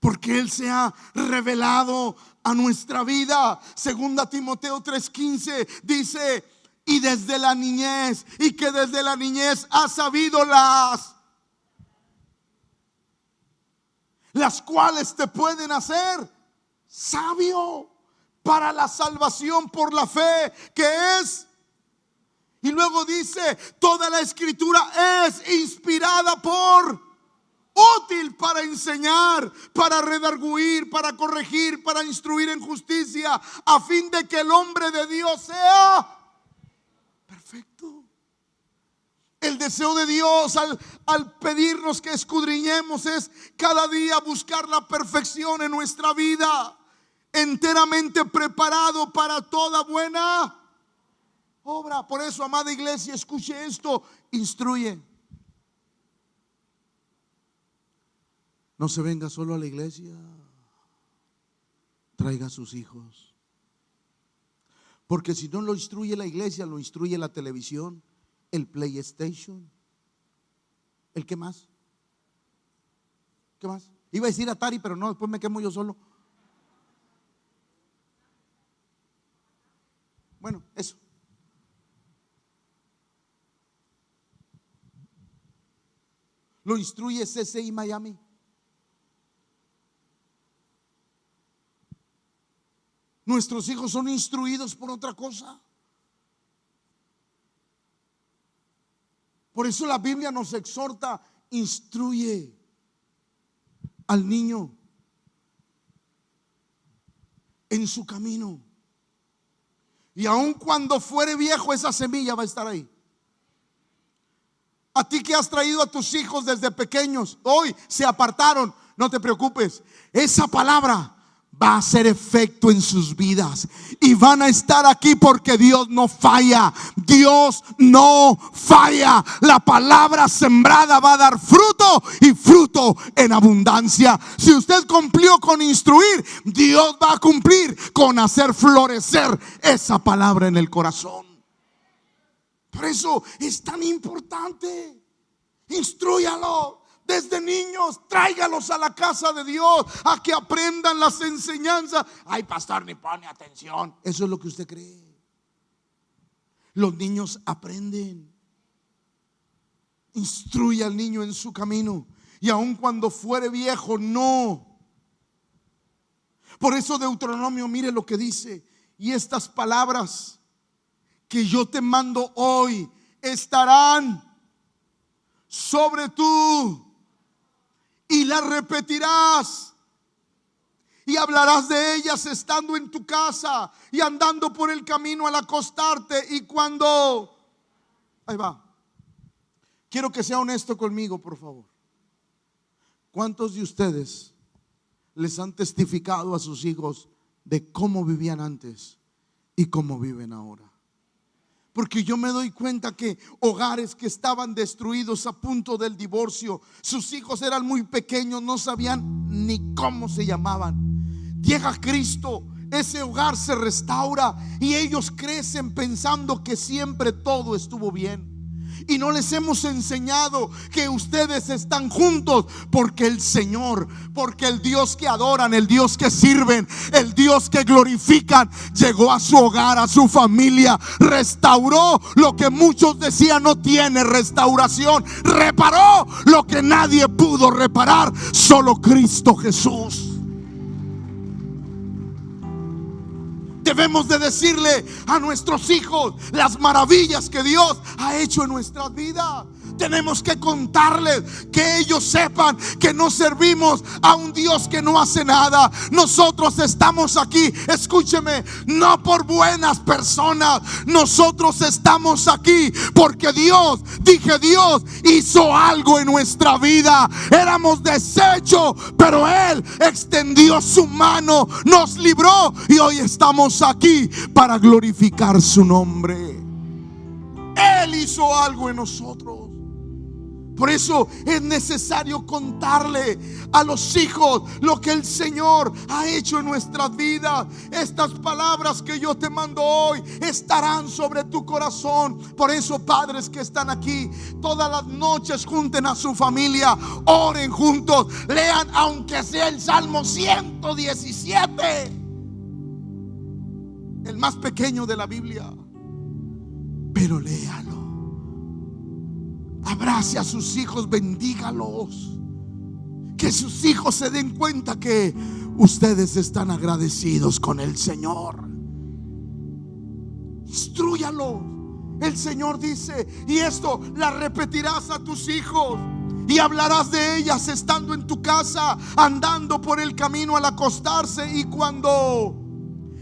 porque Él se ha revelado a nuestra vida. Segunda Timoteo 3:15 dice: y desde la niñez, y que desde la niñez has sabido las cuales te pueden hacer sabio para la salvación por la fe que es. Y luego dice, toda la escritura es inspirada útil para enseñar, para redarguir, para corregir, para instruir en justicia, a fin de que el hombre de Dios sea perfecto. El deseo de Dios al pedirnos que escudriñemos es cada día buscar la perfección en nuestra vida, enteramente preparado para toda buena obra. Por eso, amada iglesia, escuche esto: instruye. No se venga solo a la iglesia, traiga a sus hijos. Porque si no lo instruye la iglesia, lo instruye la televisión, el PlayStation. ¿El qué más? ¿Qué más? Iba a decir Atari, pero no, después me quemo yo solo. Bueno, eso. Lo instruye CCI Miami. Nuestros hijos son instruidos por otra cosa. Por eso la Biblia nos exhorta: instruye al niño en su camino, y aun cuando fuere viejo, esa semilla va a estar ahí. A ti que has traído a tus hijos desde pequeños, hoy se apartaron, no te preocupes, esa palabra va a hacer efecto en sus vidas y van a estar aquí, porque Dios no falla. Dios no falla. La palabra sembrada va a dar fruto, y fruto en abundancia. Si usted cumplió con instruir, Dios va a cumplir con hacer florecer esa palabra en el corazón. Por eso es tan importante. Instrúyalo. Desde niños, tráigalos a la casa de Dios, a que aprendan las enseñanzas. Ay, pastor, ni pone atención. Eso es lo que usted cree. Los niños aprenden. Instruye al niño en su camino, y aun cuando fuere viejo, no. Por eso Deuteronomio, mire lo que dice: y estas palabras que yo te mando hoy estarán sobre tú, y las repetirás y hablarás de ellas estando en tu casa y andando por el camino al acostarte y cuando... Ahí va. Quiero que sea honesto conmigo, por favor. ¿Cuántos de ustedes les han testificado a sus hijos de cómo vivían antes y cómo viven ahora? Porque yo me doy cuenta que hogares que estaban destruidos a punto del divorcio, sus hijos eran muy pequeños, no sabían ni cómo se llamaban. Llega Cristo, ese hogar se restaura y ellos crecen pensando que siempre todo estuvo bien. Y no les hemos enseñado que ustedes están juntos porque el Señor, porque el Dios que adoran, el Dios que sirven, el Dios que glorifican, llegó a su hogar, a su familia, restauró lo que muchos decían no tiene restauración, reparó lo que nadie pudo reparar, solo Cristo Jesús. Debemos de decirle a nuestros hijos las maravillas que Dios ha hecho en nuestras vidas. Tenemos que contarles, que ellos sepan que no servimos a un Dios que no hace nada. Nosotros estamos aquí, escúcheme, no por buenas personas. Nosotros estamos aquí porque Dios hizo algo en nuestra vida. Éramos desechos, pero Él extendió su mano, nos libró y hoy estamos aquí para glorificar su nombre. Él hizo algo en nosotros. Por eso es necesario contarle a los hijos lo que el Señor ha hecho en nuestras vidas. Estas palabras que yo te mando hoy estarán sobre tu corazón. Por eso, padres que están aquí, todas las noches junten a su familia, oren juntos, lean aunque sea el Salmo 117, el más pequeño de la Biblia, pero léalo. Abrace a sus hijos, bendígalos. Que sus hijos se den cuenta que ustedes están agradecidos con el Señor. Instrúyalo El Señor dice, y esto la repetirás a tus hijos y hablarás de ellas estando en tu casa, andando por el camino al acostarse. Y cuando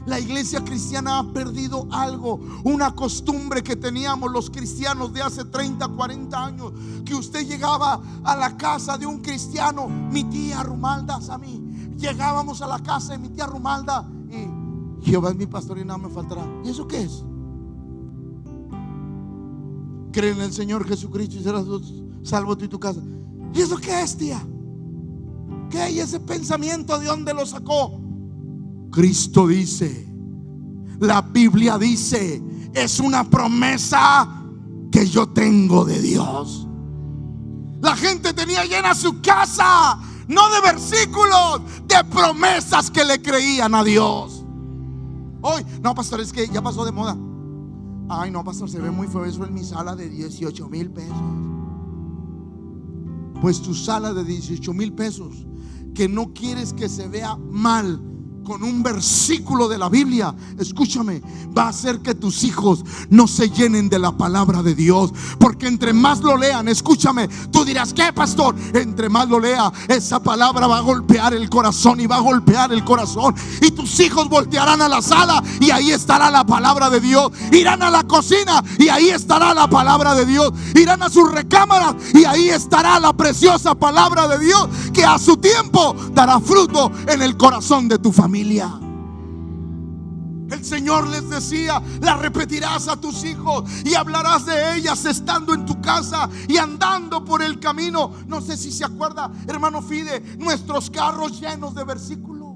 la iglesia cristiana ha perdido algo, una costumbre que teníamos los cristianos de hace 30, 40 años, que usted llegaba a la casa de un cristiano, mi tía Rumalda, a mí, llegábamos a la casa de mi tía Rumalda y Jehová es mi pastor y nada me faltará. ¿Y eso qué es? Cree en el Señor Jesucristo y serás salvo tú y tu casa. ¿Y eso qué es, tía? ¿Qué? ¿Y ese pensamiento de dónde lo sacó? Cristo dice, la Biblia dice, es una promesa que yo tengo de Dios. La gente tenía llena su casa, no de versículos, de promesas que le creían a Dios. Hoy, no, pastor, es que ya pasó de moda. Ay, no, pastor, se ve muy feo eso en mi sala de 18,000 pesos. Pues tu sala de 18,000 pesos, que no quieres que se vea mal, con un versículo de la Biblia, escúchame, va a hacer que tus hijos no se llenen de la palabra de Dios. Porque entre más lo lean, escúchame, tú dirás, ¿qué, pastor? Entre más lo lea, esa palabra va a golpear el corazón y va a golpear el corazón. Y tus hijos voltearán a la sala y ahí estará la palabra de Dios. Irán a la cocina y ahí estará la palabra de Dios. Irán a sus recámaras y ahí estará la preciosa palabra de Dios, que a su tiempo dará fruto en el corazón de tu familia. El Señor les decía, la repetirás a tus hijos y hablarás de ellas estando en tu casa y andando por el camino. No sé si se acuerda, hermano Fide, nuestros carros llenos de versículos.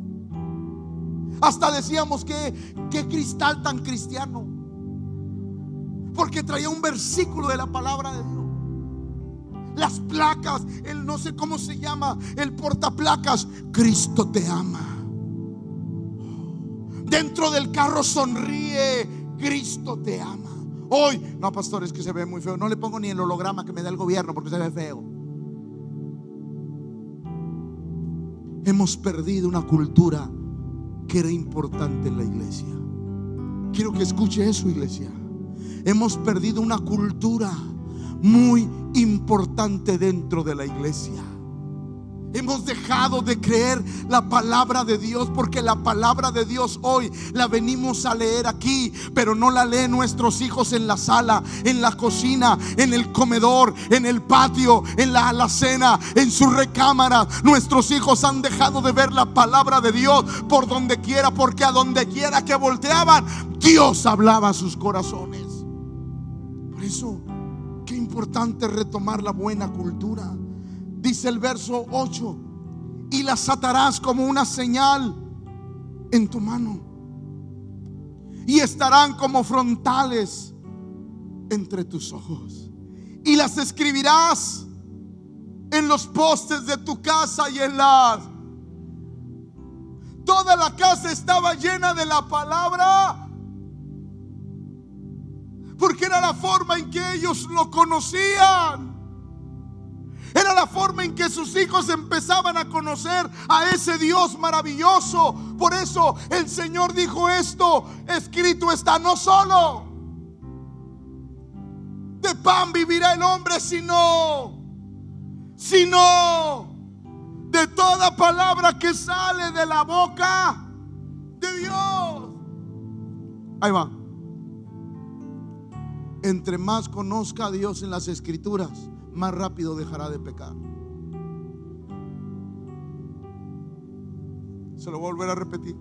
Hasta decíamos que qué cristal tan cristiano, porque traía un versículo de la palabra de Dios. Las placas, el no sé cómo se llama, el portaplacas, Cristo te ama. Dentro del carro sonríe, Cristo te ama. Hoy, no, pastor, es que se ve muy feo. No le pongo ni el holograma que me da el gobierno porque se ve feo. Hemos perdido una cultura que era importante en la iglesia. Quiero que escuche eso, iglesia. Hemos perdido una cultura muy importante dentro de la iglesia. Hemos dejado de creer la palabra de Dios, porque la palabra de Dios hoy la venimos a leer aquí, pero no la leen nuestros hijos en la sala, en la cocina, en el comedor, en el patio, en la alacena, en su recámara. Nuestros hijos han dejado de ver la palabra de Dios por donde quiera, porque a donde quiera que volteaban, Dios hablaba a sus corazones. Por eso, qué importante retomar la buena cultura. Dice el verso 8: y las atarás como una señal en tu mano, y estarán como frontales entre tus ojos, y las escribirás en los postes de tu casa y en las... Toda la casa estaba llena de la palabra, porque era la forma en que ellos lo conocían. Era la forma en que sus hijos empezaban a conocer a ese Dios maravilloso. Por eso el Señor dijo esto: escrito está, no solo de pan vivirá el hombre, sino de toda palabra que sale de la boca de Dios. Ahí va. Entre más conozca a Dios en las escrituras, más rápido dejará de pecar. Se lo voy a volver a repetir.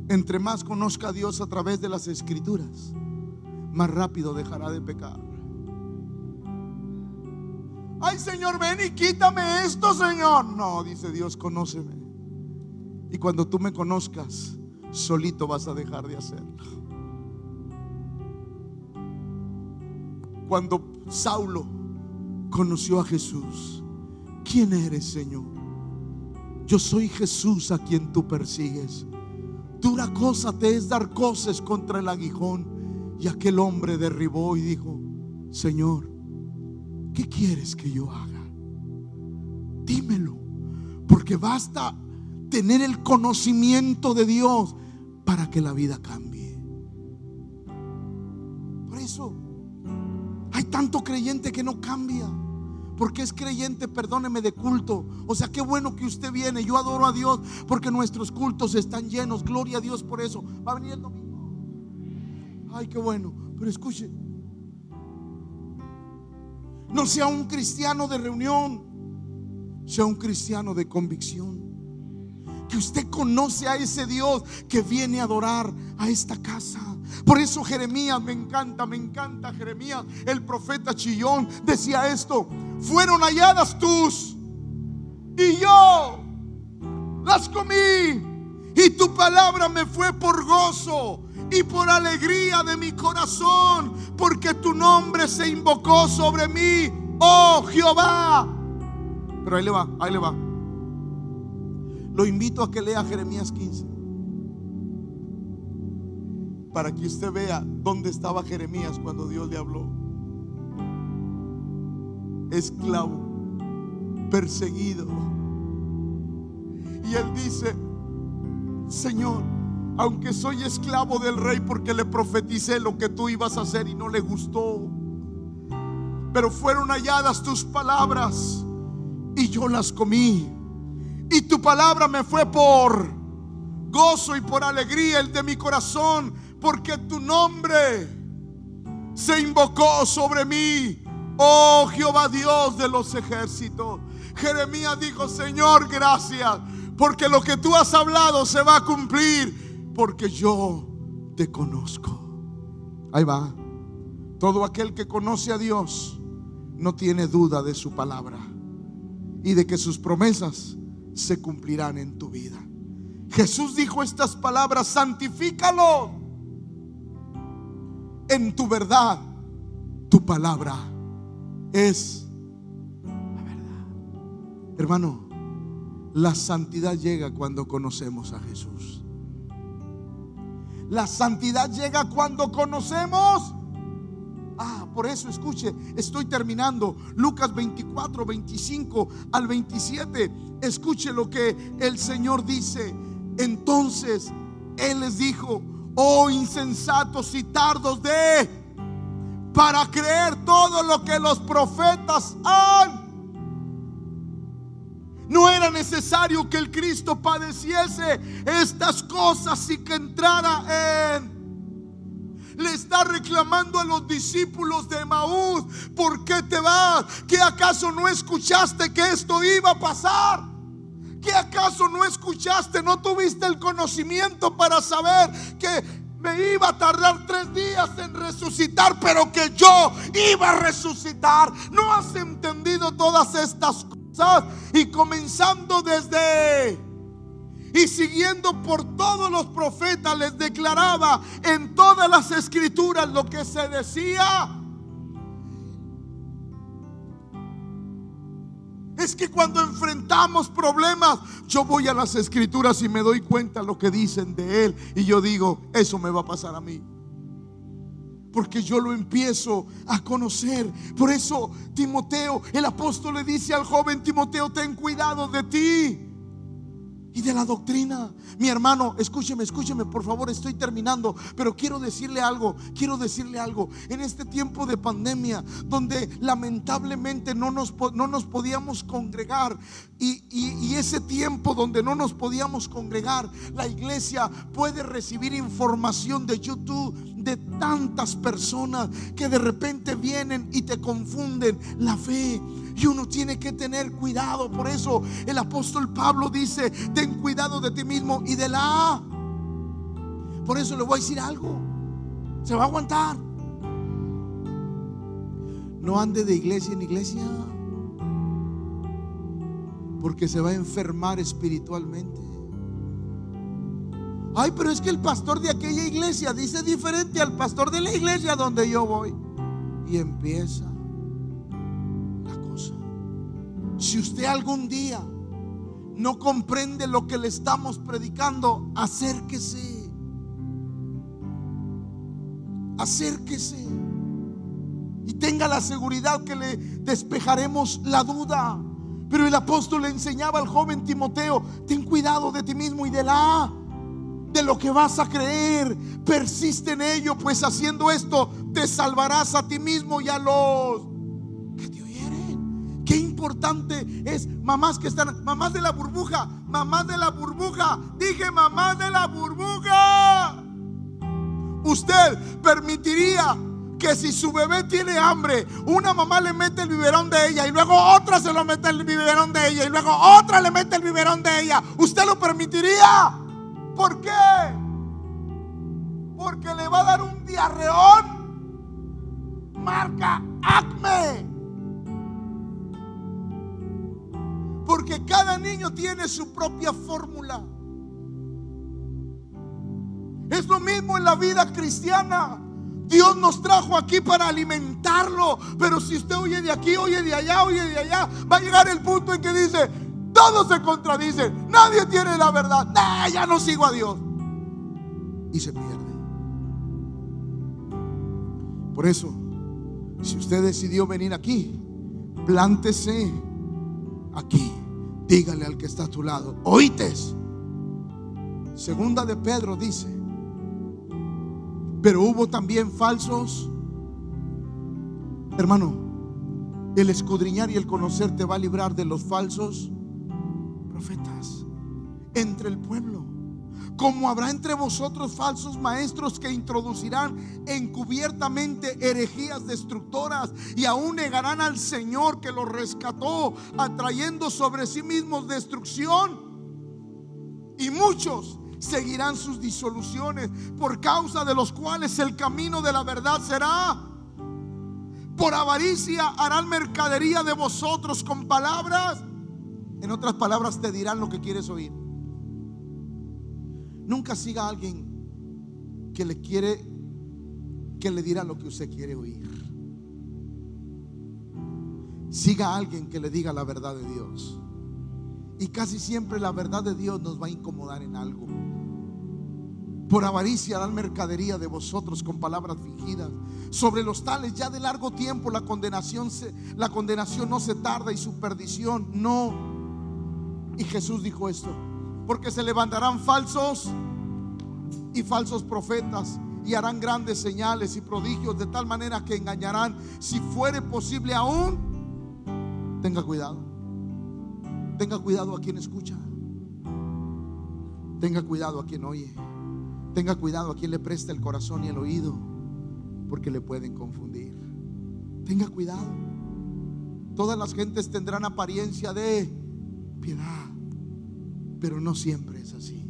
Entre más conozca a Dios a través de las escrituras, más rápido dejará de pecar. Ay, Señor, ven y quítame esto, Señor. No, dice Dios, conóceme. Y cuando tú me conozcas, solito vas a dejar de hacerlo. Cuando Saulo conoció a Jesús: ¿quién eres, Señor? Yo soy Jesús a quien tú persigues. Dura cosa te es dar coces contra el aguijón. Y aquel hombre derribó y dijo: Señor, ¿qué quieres que yo haga? Dímelo, porque basta tener el conocimiento de Dios para que la vida cambie. Por eso tanto creyente que no cambia, porque es creyente, perdóneme, de culto. O sea, qué bueno que usted viene. Yo adoro a Dios porque nuestros cultos están llenos. Gloria a Dios por eso. Va a venir el domingo. Ay, qué bueno. Pero escuche, no sea un cristiano de reunión, sea un cristiano de convicción. Que usted conoce a ese Dios que viene a adorar a esta casa. Por eso Jeremías, me encanta Jeremías, el profeta chillón, decía esto: fueron halladas tus y yo las comí, y tu palabra me fue por gozo y por alegría de mi corazón, porque tu nombre se invocó sobre mí, oh Jehová. Pero ahí le va. Lo invito a que lea Jeremías 15 para que usted vea dónde estaba Jeremías cuando Dios le habló. Esclavo, perseguido, y él dice: Señor, aunque soy esclavo del rey, porque le profeticé lo que tú ibas a hacer y no le gustó, pero fueron halladas tus palabras y yo las comí, y tu palabra me fue por gozo y por alegría el de mi corazón, porque tu nombre se invocó sobre mí, oh Jehová Dios de los ejércitos. Jeremías dijo: Señor, gracias, porque lo que tú has hablado se va a cumplir, porque yo te conozco. Ahí va. Todo aquel que conoce a Dios no tiene duda de su palabra y de que sus promesas se cumplirán en tu vida. Jesús dijo estas palabras: santifícalo en tu verdad, tu palabra es la verdad. Hermano, la santidad llega cuando conocemos a Jesús. La santidad llega cuando conocemos. Por eso, escuche, estoy terminando. Lucas 24, 25 al 27. Escuche lo que el Señor dice. Entonces Él les dijo: oh insensatos y tardos para creer todo lo que los profetas han. No era necesario que el Cristo padeciese estas cosas y que entrara en. Le está reclamando a los discípulos de Emaús: ¿por qué te vas? ¿Qué acaso no escuchaste que esto iba a pasar? ¿Qué acaso no escuchaste? ¿No tuviste el conocimiento para saber que me iba a tardar 3 días en resucitar, pero que yo iba a resucitar? ¿No has entendido todas estas cosas? Y comenzando desde y siguiendo por todos los profetas, les declaraba en todas las escrituras lo que se decía. Es que cuando enfrentamos problemas, yo voy a las escrituras y me doy cuenta lo que dicen de Él, y yo digo: eso me va a pasar a mí, porque yo lo empiezo a conocer. Por eso Timoteo, el apóstol, le dice al joven Timoteo: ten cuidado de ti y de la doctrina. Mi hermano, escúcheme por favor, estoy terminando, pero quiero decirle algo. En este tiempo de pandemia, donde lamentablemente no nos podíamos congregar, y ese tiempo donde no nos podíamos congregar, la iglesia puede recibir información de YouTube de tantas personas que de repente vienen y te confunden la fe, y uno tiene que tener cuidado. Por eso el apóstol Pablo dice: ten cuidado de ti mismo y de la. Por eso le voy a decir algo: se va a aguantar. No ande de iglesia en iglesia, porque se va a enfermar espiritualmente. Ay, pero es que el pastor de aquella iglesia dice diferente al pastor de la iglesia donde yo voy. Y empieza la cosa. Si usted algún día no comprende lo que le estamos predicando, acérquese y tenga la seguridad que le despejaremos la duda. Pero el apóstol le enseñaba al joven Timoteo: ten cuidado de ti mismo y de la. de lo que vas a creer. Persiste en ello, pues haciendo esto te salvarás a ti mismo y a los que te oyeren. Qué importante es, mamás que están, mamás de la burbuja, mamás de la burbuja, dije mamás de la burbuja. Usted permitiría que si su bebé tiene hambre, una mamá le mete el biberón de ella y luego otra se lo mete el biberón de ella y luego otra le mete el biberón de ella? ¿Usted lo permitiría? ¿Por qué? Porque le va a dar un diarreón marca Acme. Porque cada niño tiene su propia fórmula. Es lo mismo en la vida cristiana. Dios nos trajo aquí para alimentarlo, pero si usted oye de aquí, oye de allá, va a llegar el punto en que dice, todos se contradicen, nadie tiene la verdad, ya no sigo a Dios, y se pierde. Por eso, si usted decidió venir aquí, plántese aquí, dígale al que está a tu lado, oítes. Segunda de Pedro dice, pero hubo también falsos. Hermano, el escudriñar y el conocer te va a librar de los falsos profetas entre el pueblo, como habrá entre vosotros falsos maestros que introducirán encubiertamente herejías destructoras y aún negarán al Señor que los rescató, atrayendo sobre sí mismos destrucción. Y muchos seguirán sus disoluciones, por causa de los cuales el camino de la verdad será. Por avaricia harán mercadería de vosotros con palabras. En otras palabras, te dirán lo que quieres oír. Nunca siga a alguien que le dirá lo que usted quiere oír. Siga a alguien que le diga la verdad de Dios. Y casi siempre la verdad de Dios nos va a incomodar en algo. Por avaricia harán mercadería de vosotros con palabras fingidas. Sobre los tales ya de largo tiempo la condenación no se tarda y su perdición no. Y Jesús dijo esto: porque se levantarán falsos y falsos profetas y harán grandes señales y prodigios, de tal manera que engañarán, si fuere posible aún. Tenga cuidado. Tenga cuidado a quien escucha. Tenga cuidado a quien oye. Tenga cuidado a quien le presta el corazón y el oído, porque le pueden confundir. Tenga cuidado. Todas las gentes tendrán apariencia de piedad, pero no siempre es así.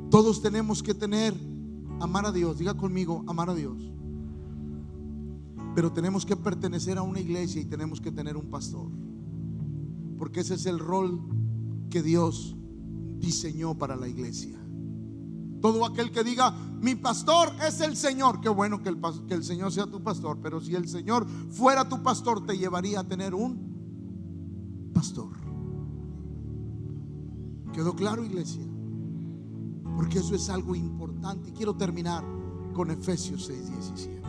Todos tenemos que amar a Dios. Diga conmigo, amar a Dios. Pero tenemos que pertenecer a una iglesia y tenemos que tener un pastor, porque ese es el rol que Dios diseñó para la iglesia. Todo aquel que diga mi pastor es el Señor, qué bueno que el Señor sea tu pastor, pero si el Señor fuera tu pastor, te llevaría a tener un pastor. ¿Quedó claro, iglesia? Porque eso es algo importante. Y quiero terminar con Efesios 6:17.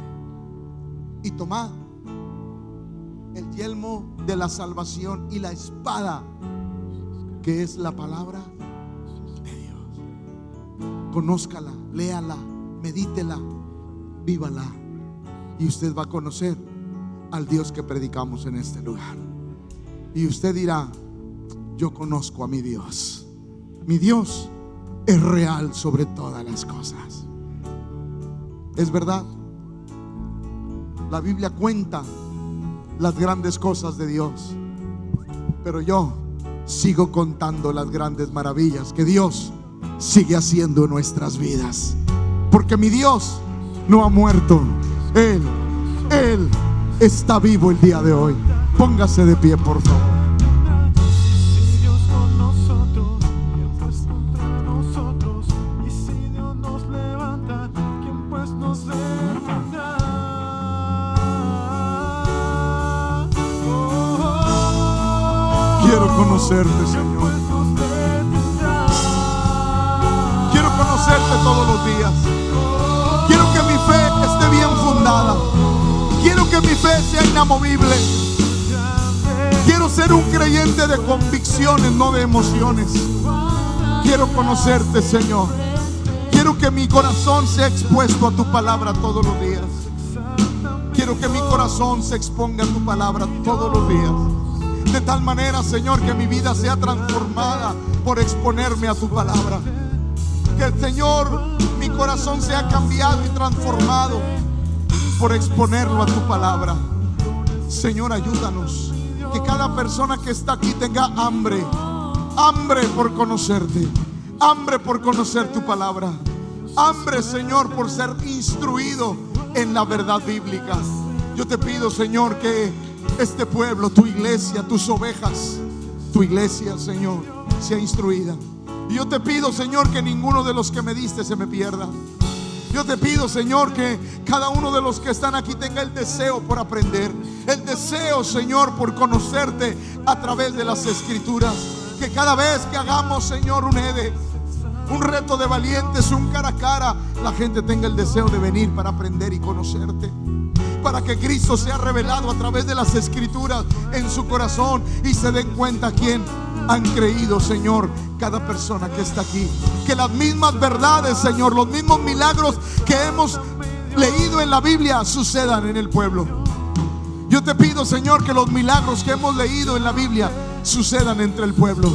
Y tomad el yelmo de la salvación y la espada, que es la palabra de Dios. Conózcala, léala, medítela, vívala, y usted va a conocer al Dios que predicamos en este lugar. Y usted dirá: yo conozco a mi Dios. Mi Dios es real sobre todas las cosas. Es verdad. La Biblia cuenta las grandes cosas de Dios, pero yo sigo contando las grandes maravillas que Dios sigue haciendo en nuestras vidas, porque mi Dios no ha muerto. Él está vivo el día de hoy. Póngase de pie, por favor. Si Dios con nosotros, ¿quién pues contra nosotros? Y si Dios nos levanta, ¿quién pues nos detendrá? Quiero conocerte, Señor. Quiero conocerte todos los días. Quiero que mi fe esté bien fundada. Quiero que mi fe sea inamovible. Quiero ser un creyente de convicciones, no de emociones. Quiero conocerte, Señor. Quiero que mi corazón sea expuesto a tu palabra todos los días. Quiero que mi corazón se exponga a tu palabra todos los días. De tal manera, Señor, que mi vida sea transformada por exponerme a tu palabra. Que, Señor, mi corazón sea cambiado y transformado por exponerlo a tu palabra. Señor, ayúdanos. Que cada persona que está aquí tenga hambre por conocerte, hambre por conocer tu palabra, hambre, Señor, por ser instruido en la verdad bíblica. Yo te pido, Señor, que este pueblo, tu iglesia, tus ovejas, tu iglesia, Señor, sea instruida. Y yo te pido, Señor, que ninguno de los que me diste se me pierda. Yo te pido, Señor, que cada uno de los que están aquí tenga el deseo por aprender, el deseo, Señor, por conocerte a través de las Escrituras. Que cada vez que hagamos, Señor, un EDE, un reto de valientes, un cara a cara, la gente tenga el deseo de venir para aprender y conocerte, para que Cristo sea revelado a través de las Escrituras en su corazón y se den cuenta quién han creído, Señor, cada persona que está aquí. Que las mismas verdades, Señor, los mismos milagros que hemos leído en la Biblia sucedan en el pueblo. Yo te pido, Señor, que los milagros que hemos leído en la Biblia sucedan entre el pueblo.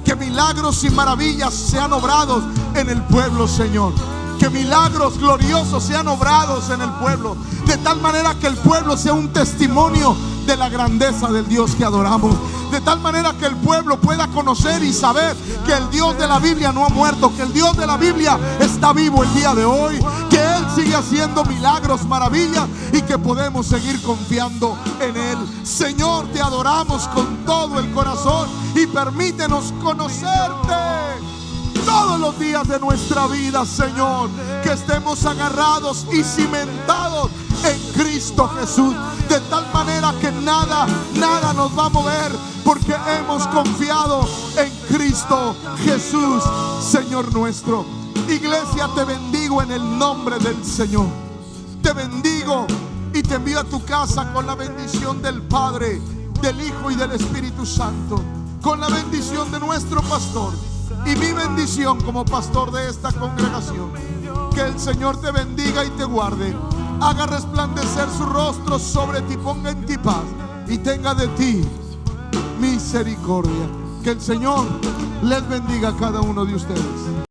Que milagros y maravillas sean obrados en el pueblo, Señor. Que milagros gloriosos sean obrados en el pueblo, de tal manera que el pueblo sea un testimonio de la grandeza del Dios que adoramos. De tal manera que el pueblo pueda conocer y saber que el Dios de la Biblia no ha muerto, que el Dios de la Biblia está vivo el día de hoy, que Él sigue haciendo milagros, maravillas, y que podemos seguir confiando en Él. Señor, te adoramos con todo el corazón y permítenos conocerte todos los días de nuestra vida, Señor. Que estemos agarrados y cimentados en Cristo Jesús, de tal manera que nada nos va a mover, porque hemos confiado en Cristo Jesús, Señor nuestro. Iglesia, te bendigo en el nombre del Señor. Te bendigo y te envío a tu casa con la bendición del Padre, del Hijo y del Espíritu Santo, con la bendición de nuestro pastor y mi bendición como pastor de esta congregación. Que el Señor te bendiga y te guarde, haga resplandecer su rostro sobre ti, ponga en ti paz y tenga de ti misericordia. Que el Señor les bendiga a cada uno de ustedes.